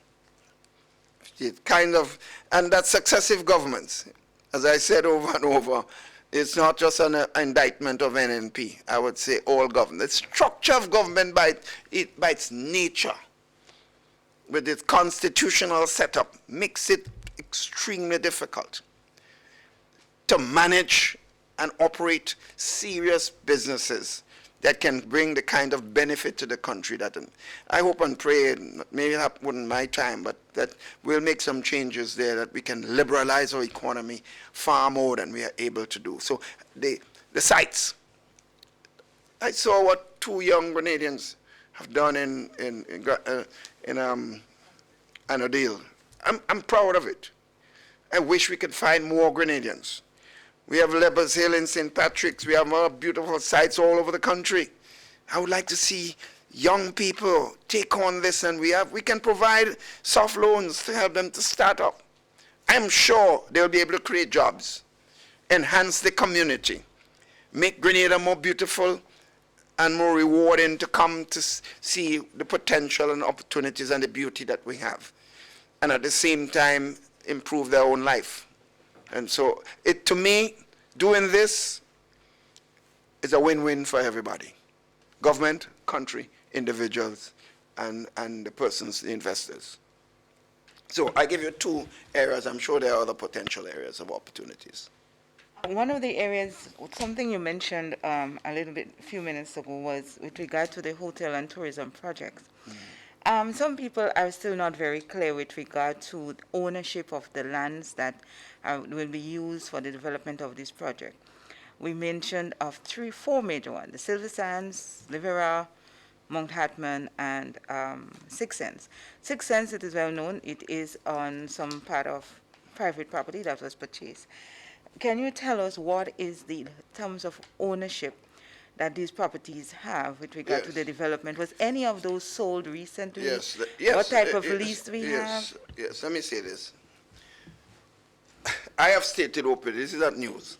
It kind of, and that successive governments, as I said over and over, it's not just an indictment of NNP. I would say all government. The structure of government by its nature, with its constitutional setup, makes it extremely difficult to manage and operate serious businesses that can bring the kind of benefit to the country that I hope and pray, maybe that wasn't my time, but that we'll make some changes there, that we can liberalize our economy far more than we are able to do. So the sites, I saw what 2 young Grenadians have done in Anodale. I'm proud of it. I wish we could find more Grenadians. We have Lebers Hill in St. Patrick's. We have more beautiful sites all over the country. I would like to see young people take on this, and we can provide soft loans to help them to start up. I'm sure they'll be able to create jobs, enhance the community, make Grenada more beautiful and more rewarding to come to see the potential and opportunities and the beauty that we have, and at the same time improve their own life. And so, to me, doing this is a win-win for everybody. Government, country, individuals, and the persons, the investors. So I give you 2 areas. I'm sure there are other potential areas of opportunities. One of the areas, something you mentioned a few minutes ago, was with regard to the hotel and tourism projects. Some people are still not very clear with regard to ownership of the lands that will be used for the development of this project. We mentioned of 4 major ones: the Silver Sands, Livera, Mount Hartman, and Six Sense. Six Sense, it is well known, it is on some part of private property that was purchased. Can you tell us what is the terms of ownership that these properties have with regard to the development? Was any of those sold recently? Yes. What type of lease do we have? Yes, let me say this. I have stated openly, this is not news,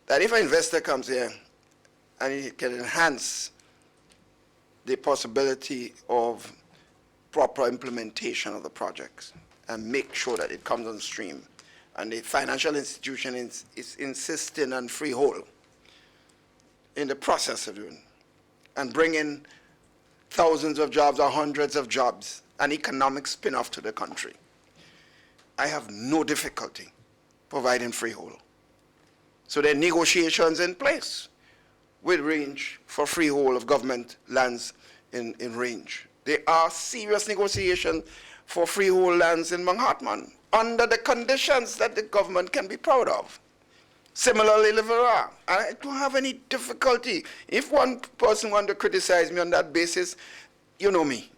that if an investor comes here and he can enhance the possibility of proper implementation of the projects and make sure that it comes on stream, and the financial institution is insisting on freehold in the process of doing, and bringing thousands of jobs or hundreds of jobs, an economic spin-off to the country, I have no difficulty providing freehold. So there are negotiations in place with Range for freehold of government lands in Range. There are serious negotiations for freehold lands in Mount Hartman under the conditions that the government can be proud of. Similarly, Livera. I don't have any difficulty. If one person wants to criticize me on that basis, you know me.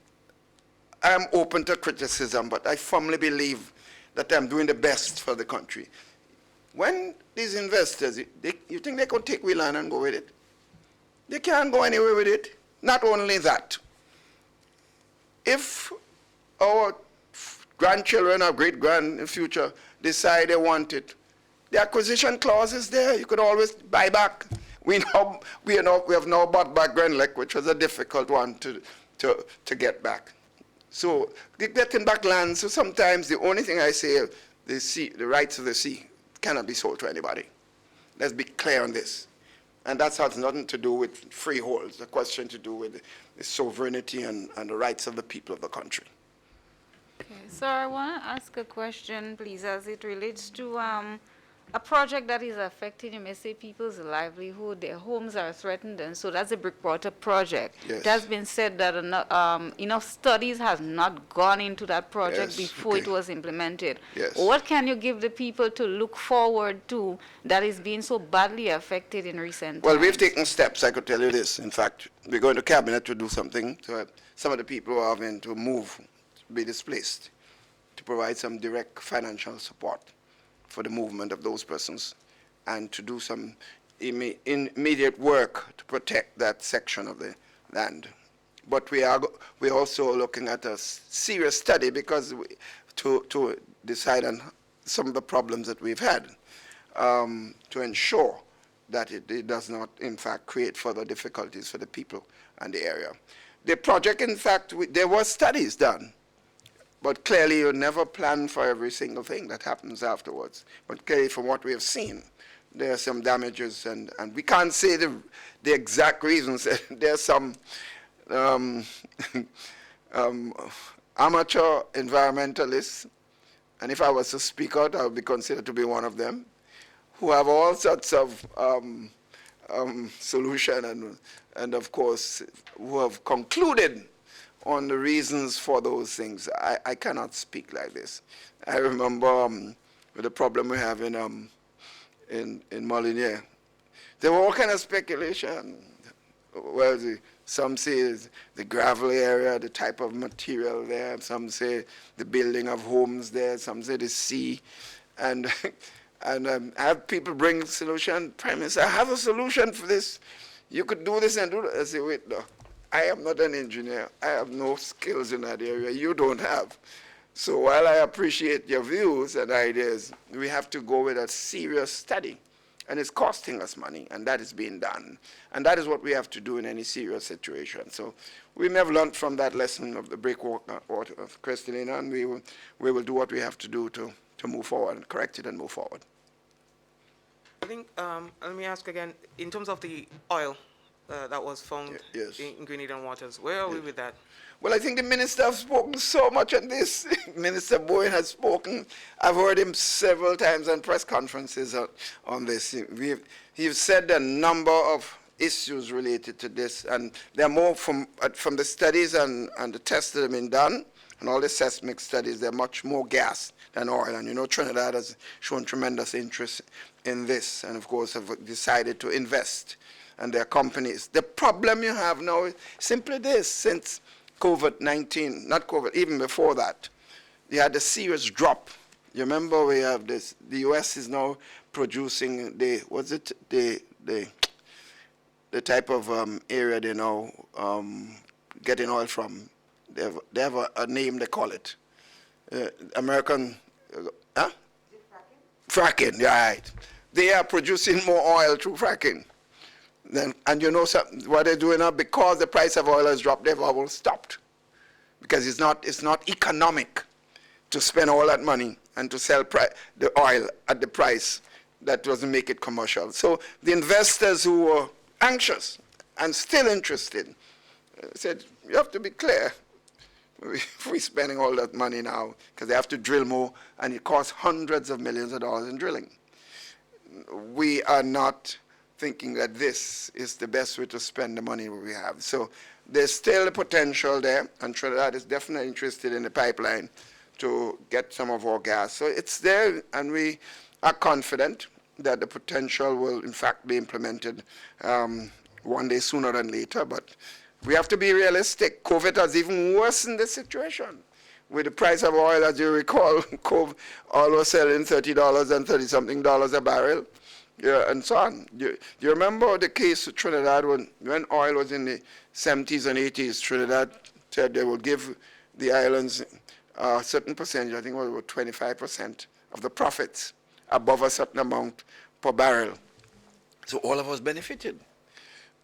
I am open to criticism, but I firmly believe that I'm doing the best for the country. When these investors, you think they can take we land and go with it? They can't go anywhere with it. Not only that, if our grandchildren or great-grand in the future decide they want it, the acquisition clause is there. You could always buy back. We have now bought back Grenlec, which was a difficult one to get back. So getting back land. So sometimes the only thing I say, the rights of the sea cannot be sold to anybody. Let's be clear on this. And that has nothing to do with freehold. It's a question to do with the sovereignty and the rights of the people of the country. Okay, so I want to ask a question, please, as it relates to a project that is affecting, you may say, people's livelihood, their homes are threatened, and so that's a brickwater project. Yes. It has been said that enough studies has not gone into that project before it was implemented. Yes. What can you give the people to look forward to that is being so badly affected in recent Well, times? we've taken steps, I could tell you this. In fact, we're going to Cabinet to do something to some of the people who are having to move, to be displaced, to provide some direct financial support for the movement of those persons, and to do some immediate work to protect that section of the land. But we're also looking at a serious study, because to decide on some of the problems that we've had to ensure that it does not, in fact, create further difficulties for the people and the area. The project, in fact, there were studies done, but clearly you never plan for every single thing that happens afterwards. But clearly, from what we have seen, there are some damages, and we can't say the exact reasons. There are some amateur environmentalists, and if I was to speak out, I would be considered to be one of them, who have all sorts of solution and of course, who have concluded on the reasons for those things. I cannot speak like this. I remember with the problem we have in Molyneux, there were all kind of speculation. Well, some say it's the gravel area, the type of material there. Some say the building of homes there. Some say the sea, and have people bring solution. Prime Minister, I have a solution for this. You could do this and do that. I say, wait, no, I am not an engineer. I have no skills in that area. You don't have. So while I appreciate your views and ideas, we have to go with a serious study. And it's costing us money, and that is being done. And that is what we have to do in any serious situation. So we may have learned from that lesson of the breakwater of Cristalina, and we will do what we have to do to move forward and correct it and move forward. I think, let me ask again, in terms of the oil that was found Yes. in Grenadian waters, where are we with that? Well, I think the minister has spoken so much on this. Minister Bowen has spoken. I've heard him several times on press conferences on this. He's said a number of issues related to this, and there are more from the studies and the tests that have been done, and all the seismic studies, there are much more gas than oil. And you know, Trinidad has shown tremendous interest in this, and of course have decided to invest, and their companies. The problem you have now is simply this: since COVID-19, not COVID, even before that, you had a serious drop. You remember we have this, the US is now producing the type of area they now getting oil from. They have a name they call it. American, huh? Fracking, right. They are producing more oil through fracking. Then, and you know what they're doing now, because the price of oil has dropped, they've all stopped. Because it's not economic to spend all that money and to sell the oil at the price that doesn't make it commercial. So the investors who were anxious and still interested said, you have to be clear. If we're spending all that money now, because they have to drill more, and it costs hundreds of millions of dollars in drilling. We are not thinking that this is the best way to spend the money we have. So there's still a potential there, and Trinidad is definitely interested in the pipeline to get some of our gas. So it's there, and we are confident that the potential will, in fact, be implemented one day sooner than later. But we have to be realistic. COVID has even worsened the situation. With the price of oil, as you recall, oil was selling $30 and 30-something dollars a barrel. Yeah, and so on. You remember the case of Trinidad when oil was in the 70s and 80s, Trinidad said they would give the islands a certain percentage, I think it was about 25% of the profits above a certain amount per barrel. So all of us benefited.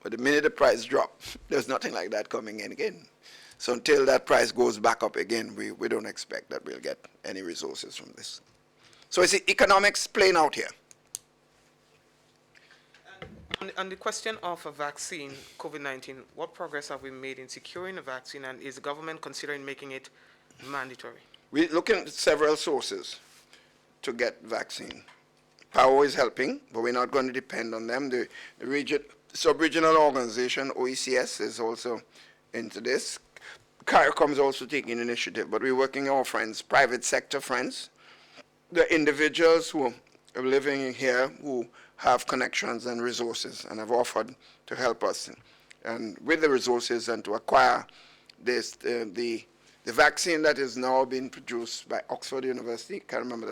But the minute the price dropped, there's nothing like that coming in again. So until that price goes back up again, we don't expect that we'll get any resources from this. So it's the economics playing out here. On the question of a vaccine, COVID-19, what progress have we made in securing a vaccine, and is the government considering making it mandatory? We're looking at several sources to get vaccine. PAO is helping, but we're not going to depend on them. The sub-regional organization, OECS, is also into this. CARICOM is also taking initiative, but we're working with our friends, private sector friends, the individuals who are living here who have connections and resources and have offered to help us and with the resources and to acquire this, the vaccine that is now being produced by Oxford University. Can't remember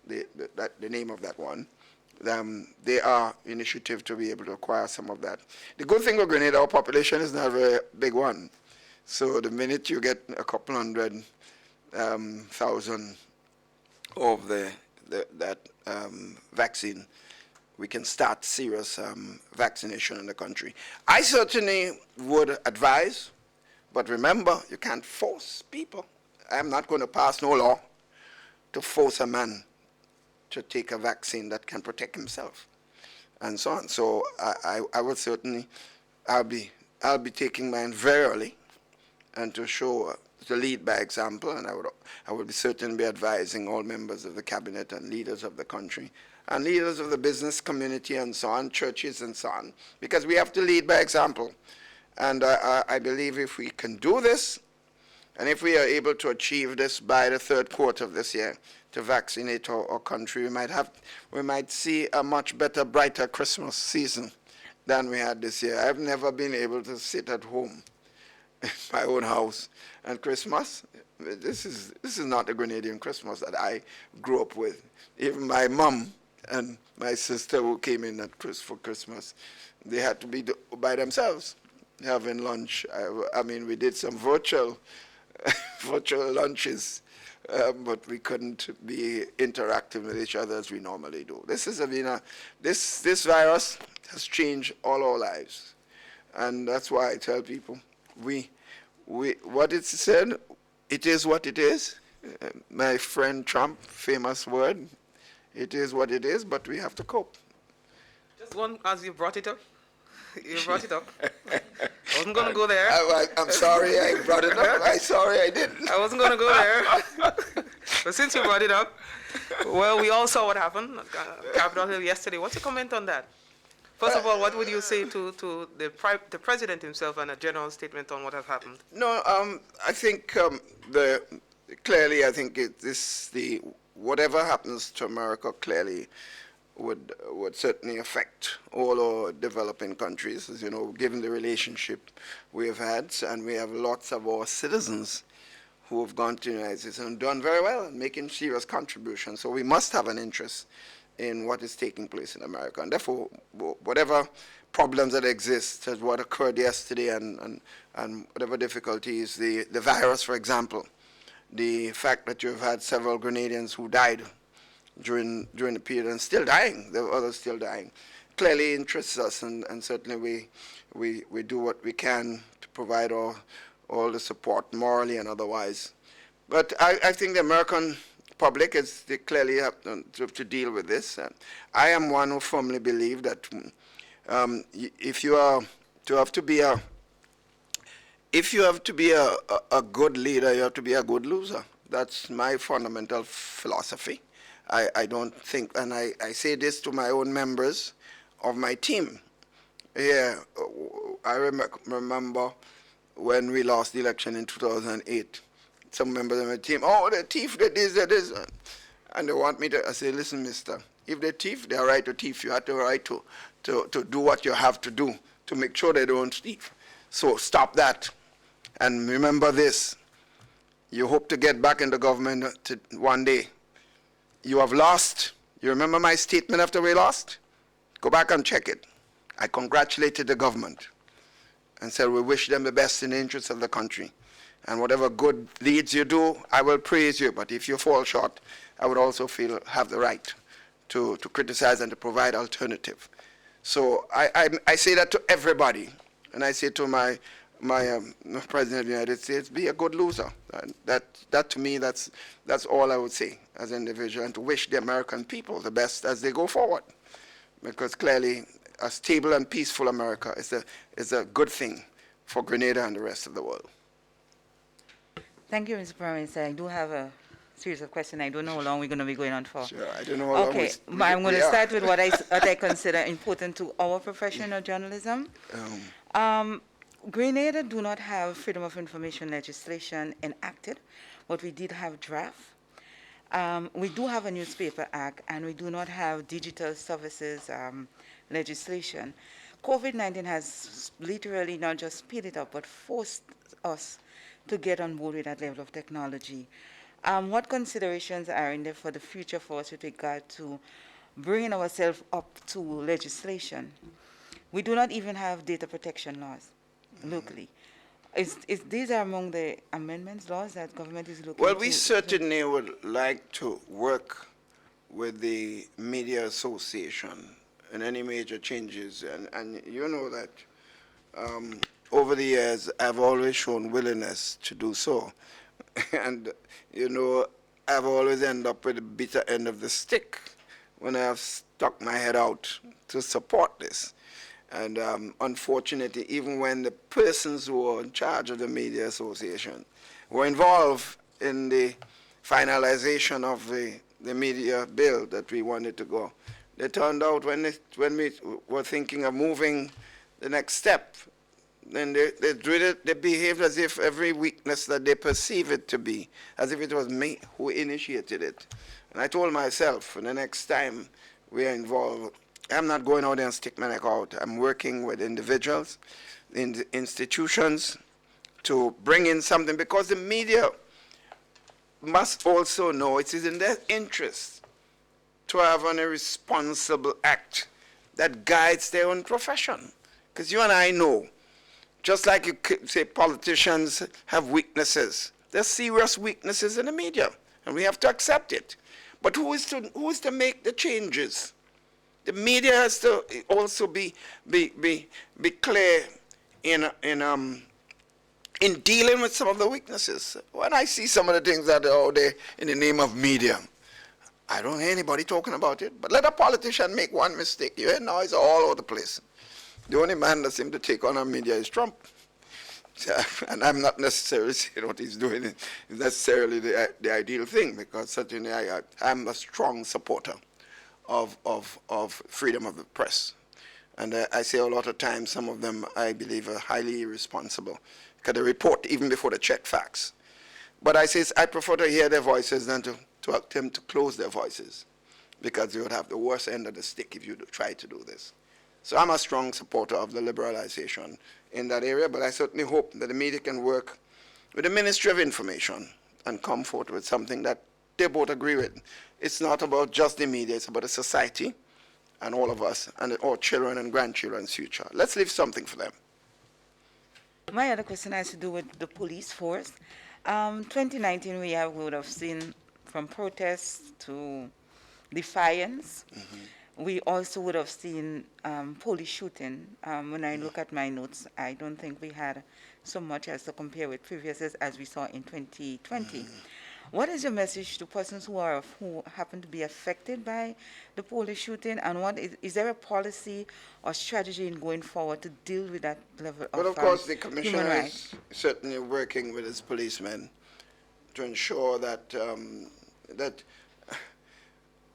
the name of that one. They are initiative to be able to acquire some of that. The good thing with Grenada, our population is not a very big one. So the minute you get a couple hundred thousand of that vaccine, we can start serious vaccination in the country. I certainly would advise, but remember, you can't force people. I'm not going to pass no law to force a man to take a vaccine that can protect himself, and so on. So I would certainly, I'll be taking mine very early, and to show, to lead by example, and I would certainly be advising all members of the cabinet and leaders of the country and leaders of the business community and so on, churches and so on, because we have to lead by example. And I believe if we can do this, and if we are able to achieve this by the third quarter of this year, to vaccinate our country, we might see a much better, brighter Christmas season than we had this year. I've never been able to sit at home in my own house and Christmas. This is not the Grenadian Christmas that I grew up with. Even my mom and my sister who came in for Christmas, they had to be by themselves having lunch. I mean, we did some virtual lunches, but we couldn't be interacting with each other as we normally do. This virus has changed all our lives, and that's why I tell people, what it said, it is what it is. My friend Trump, famous word, it is what it is, but we have to cope. Just one, as you brought it up. You brought it up. I wasn't going to go there. I'm sorry I brought it up. I'm sorry I didn't. I wasn't going to go there. But since you brought it up, well, we all saw what happened at Capitol Hill yesterday. What's your comment on that? First of all, what would you say to the president himself and a general statement on what has happened? No, I think clearly, I think whatever happens to America clearly would certainly affect all our developing countries, as you know, given the relationship we have had, and we have lots of our citizens who have gone to the United States and done very well and making serious contributions. So we must have an interest in what is taking place in America, and therefore, whatever problems that exist, as what occurred yesterday, and whatever difficulties, the virus, for example, the fact that you've had several Grenadians who died during the period and still dying, there were others still dying, clearly interests us, and certainly we do what we can to provide all the support, morally and otherwise. But I think the American public they clearly have to deal with this. And I am one who firmly believe that if you have to be a good leader, you have to be a good loser. That's my fundamental philosophy. I don't think, and I say this to my own members of my team. Yeah, I remember when we lost the election in 2008. Some members of my team, oh, the thief, they this. And they want me to, I say, listen, mister, if they thief, they are right to thief. You have the right to do what you have to do to make sure they don't thief. So stop that. And remember this, you hope to get back in the government one day. You have lost. You remember my statement after we lost? Go back and check it. I congratulated the government and said we wish them the best in the interests of the country. And whatever good deeds you do, I will praise you. But if you fall short, I would also have the right to criticize and to provide alternative. So I say that to everybody. And I say to my President of the United States, be a good loser. That to me, that's all I would say as an individual, and to wish the American people the best as they go forward. Because clearly, a stable and peaceful America is a good thing for Grenada and the rest of the world. Thank you, Mr. Prime Minister. I do have a series of questions. I don't know how long we're going to be going on for. Sure, I don't know how long Okay, I'm going to start with what I consider important to our profession of journalism. Grenada do not have freedom of information legislation enacted, but we did have draft. We do have a newspaper act, and we do not have digital services legislation. COVID-19 has literally not just speeded up, but forced us to get on board with that level of technology. What considerations are in there for the future for us with regard to bringing ourselves up to legislation? We do not even have data protection laws locally. Is these are among the amendments, laws that government is looking Well, to? we certainly would like to work with the Media Association and any major changes. And you know that over the years, I've always shown willingness to do so. And, you know, I've always ended up with the bitter end of the stick when I've stuck my head out to support this. And unfortunately, even when the persons who were in charge of the Media Association were involved in the finalization of the media bill that we wanted to go, they turned out when we were thinking of moving the next step, then they behaved as if every weakness that they perceive it to be, as if it was me who initiated it. And I told myself, for the next time we are involved, I'm not going out there and stick my neck out. I'm working with individuals, in institutions, to bring in something, because the media must also know it is in their interest to have a responsible act that guides their own profession. Because you and I know, just like you could say politicians have weaknesses, there's serious weaknesses in the media, and we have to accept it. But who is to make the changes? The media has to also be clear in dealing with some of the weaknesses. When I see some of the things that are out there in the name of media, I don't hear anybody talking about it. But let a politician make one mistake. You hear now it's all over the place. The only man that seems to take on our media is Trump. And I'm not necessarily saying what he's doing is necessarily the ideal thing, because certainly I'm a strong supporter of freedom of the press. And I say a lot of times, some of them I believe are highly irresponsible, because they report even before they check facts. But I say I prefer to hear their voices than to attempt to close their voices, because you would have the worst end of the stick if you try to do this. So I'm a strong supporter of the liberalization in that area, but I certainly hope that the media can work with the Ministry of Information and come forward with something that they both agree with. It's not about just the media, it's about the society and all of us and our children and grandchildren's future. Let's leave something for them. My other question has to do with the police force. 2019, would have seen from protests to defiance. We also would have seen police shooting. When I look at my notes, I don't think we had so much as to compare with previous years as we saw in 2020. What is your message to persons who happen to be affected by the police shooting, and is there a policy or strategy in going forward to deal with that level Well, of course, the human commissioner rights? is certainly working with his policemen to ensure that that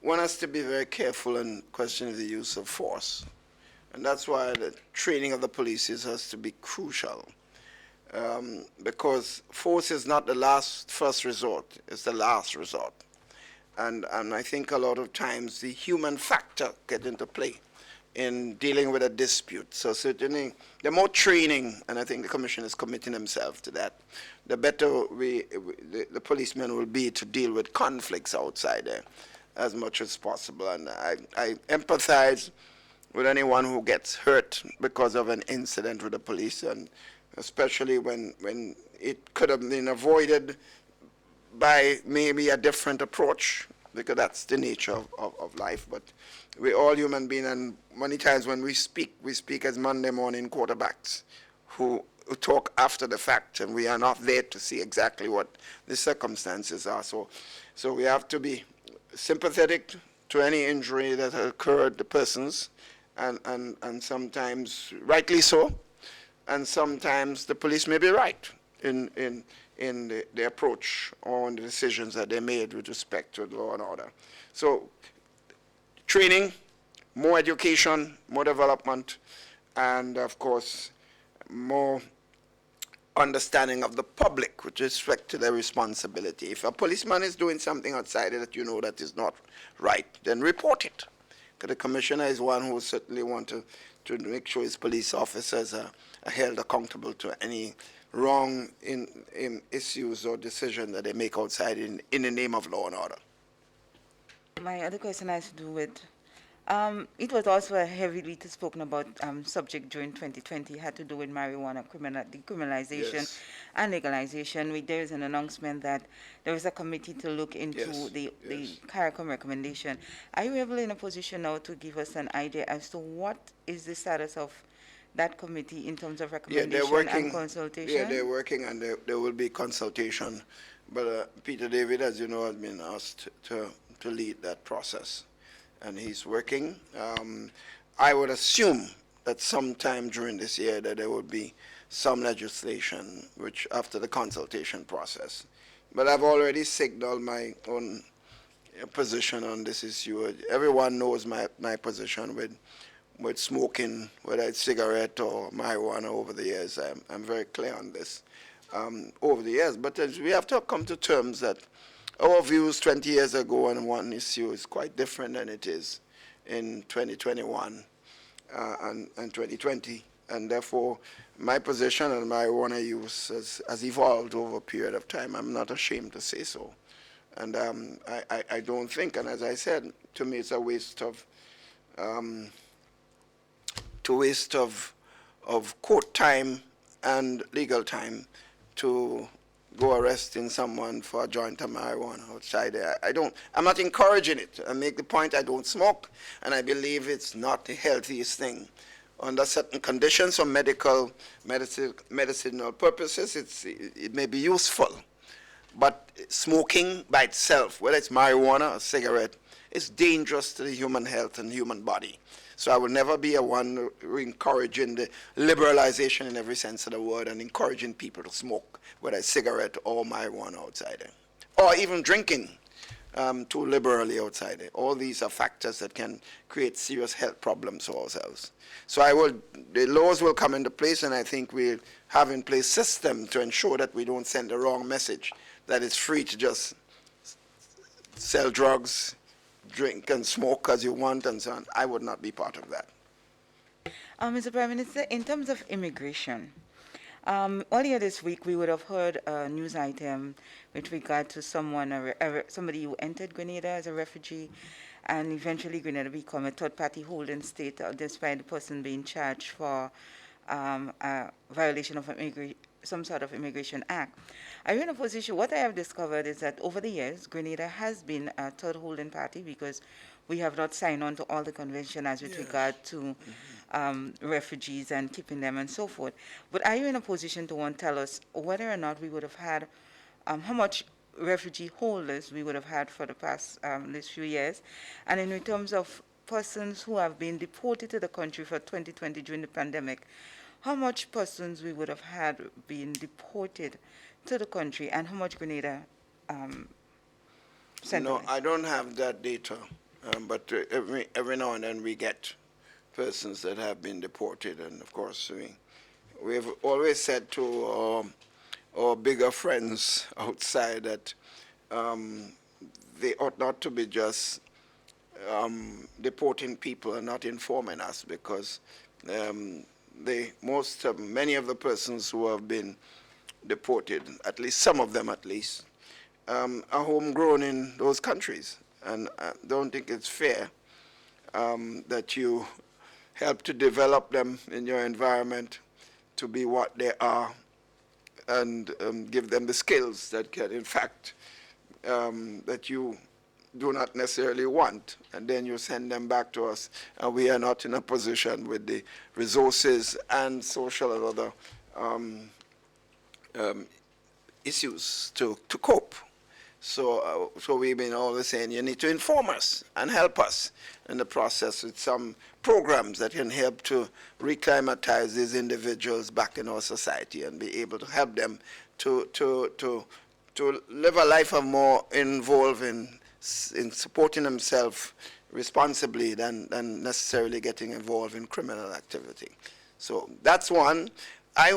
one has to be very careful in questioning the use of force, and that's why the training of the police has to be crucial. Because force is not the first resort, it's the last resort. And I think a lot of times the human factor gets into play in dealing with a dispute. So certainly the more training, and I think the Commission is committing himself to that, the better the policemen will be to deal with conflicts outside there as much as possible. And I empathize with anyone who gets hurt because of an incident with the police, and especially when it could have been avoided by maybe a different approach, because that's the nature of life. But we're all human beings, and many times when we speak as Monday morning quarterbacks who talk after the fact, and we are not there to see exactly what the circumstances are. So we have to be sympathetic to any injury that occurred to persons, and sometimes rightly so, and sometimes the police may be right in the approach or in the decisions that they made with respect to law and order. So training, more education, more development, and of course more understanding of the public with respect to their responsibility. If a policeman is doing something outside that you know that is not right, then report it. Because the commissioner is one who certainly want to make sure his police officers are held accountable to any wrong in issues or decisions that they make outside in the name of law and order. My other question has to do with It was also a heavily spoken about subject during 2020. It had to do with marijuana decriminalization Yes, and legalization. There is an announcement that there is a committee to look into yes, the yes. CARICOM recommendation. Are you able in a position now to give us an idea as to what is the status of that committee in terms of Yeah, they're recommendation and working. Yeah, they're consultation? working, and there will be consultation. But Peter David, as you know, has been asked to lead that process, and he's working. I would assume that sometime during this year that there will be some legislation, which after the consultation process. But I've already signaled my own position on this issue. Everyone knows my position with smoking, whether it's cigarette or marijuana over the years. I'm very clear on this over the years. But we have to come to terms that our views 20 years ago on one issue is quite different than it is in 2021 and 2020. And therefore, my position on marijuana use has evolved over a period of time. I'm not ashamed to say so. And I don't think, and as I said, to me it's a waste of um, court time and legal time to go arresting someone for a joint of marijuana outside there. I'm not encouraging it. I make the point I don't smoke, and I believe it's not the healthiest thing. Under certain conditions for medicinal purposes, it may be useful. But smoking by itself, whether it's marijuana or cigarette, is dangerous to the human health and human body. So I will never be a one encouraging the liberalization in every sense of the word and encouraging people to smoke, whether it's cigarette or marijuana outside there. Or even drinking too liberally outside there. All these are factors that can create serious health problems for ourselves. So the laws will come into place, and I think we'll have in place system to ensure that we don't send the wrong message, that it's free to just sell drugs, drink and smoke as you want and so on. I would not be part of that. Mr. Prime Minister, in terms of immigration, earlier this week we would have heard a news item with regard to somebody who entered Grenada as a refugee, and eventually Grenada become a third-party holding state, despite the person being charged for a violation of some sort of immigration act. Are you in a position? What I have discovered is that over the years, Grenada has been a third holding party because we have not signed on to all the convention as with regard to refugees and keeping them and so forth. But are you in a position to tell us whether or not we would have had, how much refugee holders we would have had for the past these few years, and in terms of persons who have been deported to the country for 2020 during the pandemic, how much persons we would have had been deported to the country, and how much Grenada sent No, away? I don't have that data, but every now and then we get persons that have been deported, and of course we've always said to our bigger friends outside that they ought not to be just deporting people and not informing us, because many of the persons who have been deported, at least some of them at least, are homegrown in those countries. And I don't think it's fair that you help to develop them in your environment to be what they are, and give them the skills that can, in fact, that you do not necessarily want, and then you send them back to us, and we are not in a position with the resources and social and other issues to cope. So we've been always saying you need to inform us and help us in the process with some programs that can help to reclimatize these individuals back in our society and be able to help them to live a life of more involved in supporting themselves responsibly than necessarily getting involved in criminal activity. So that's one. I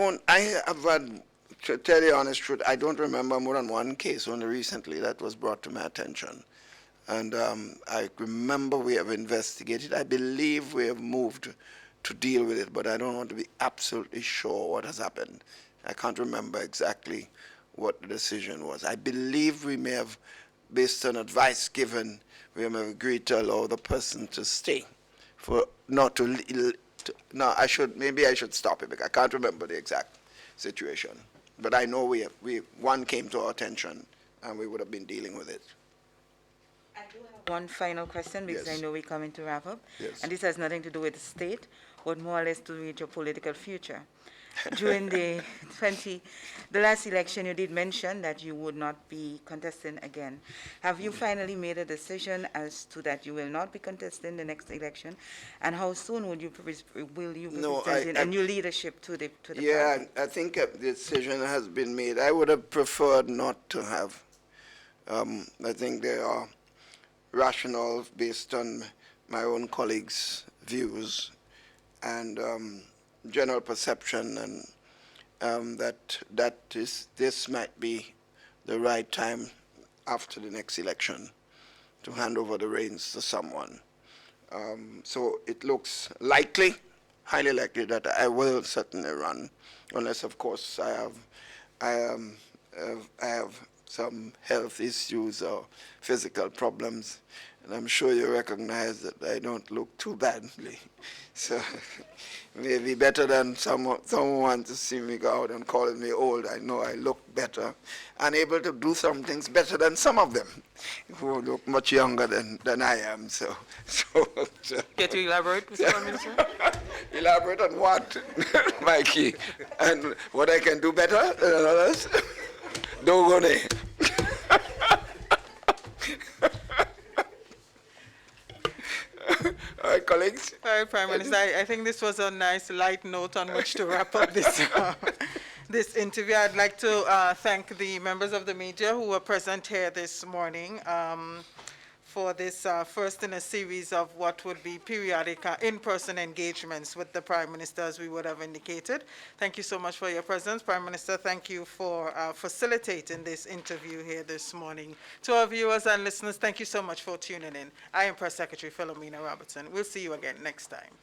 have had, to tell you the honest truth, I don't remember more than one case only recently that was brought to my attention. And I remember we have investigated. I believe we have moved to deal with it, but I don't want to be absolutely sure what has happened. I can't remember exactly what the decision was. I believe we may have, based on advice given, we may have agreed to allow the person to stay for not no, maybe I should stop it because I can't remember the exact situation. But I know one came to our attention and we would have been dealing with it. I do have one final question because Yes. I know we're coming to wrap up. Yes. And this has nothing to do with the state, but more or less to reach your political future. During the last election, you did mention that you would not be contesting again. Have you finally made a decision as to that you will not be contesting the next election? And how soon will you be No, presenting a new leadership to the Yeah, party? I think the decision has been made. I would have preferred not to have. I think there are rationale based on my own colleagues' views and general perception, and this might be the right time after the next election to hand over the reins to someone. So it looks likely, highly likely, that I will certainly run, unless, of course, I have some health issues or physical problems, and I'm sure you recognize that I don't look too badly. So maybe better than someone to see me go out and calling me old. I know I look better and able to do some things better than some of them who look much younger than I am. So Care to elaborate, Mr. Prime Minister? elaborate on what, Mikey? And what I can do better than others? Dogone. All right, colleagues. All right, Prime Minister, I think this was a nice light note on which to wrap up this, this interview. I'd like to thank the members of the media who were present here this morning for this first in a series of what would be periodic in-person engagements with the Prime Minister, as we would have indicated. Thank you so much for your presence. Prime Minister, thank you for facilitating this interview here this morning. To our viewers and listeners, thank you so much for tuning in. I am Press Secretary Philomena Robertson. We'll see you again next time.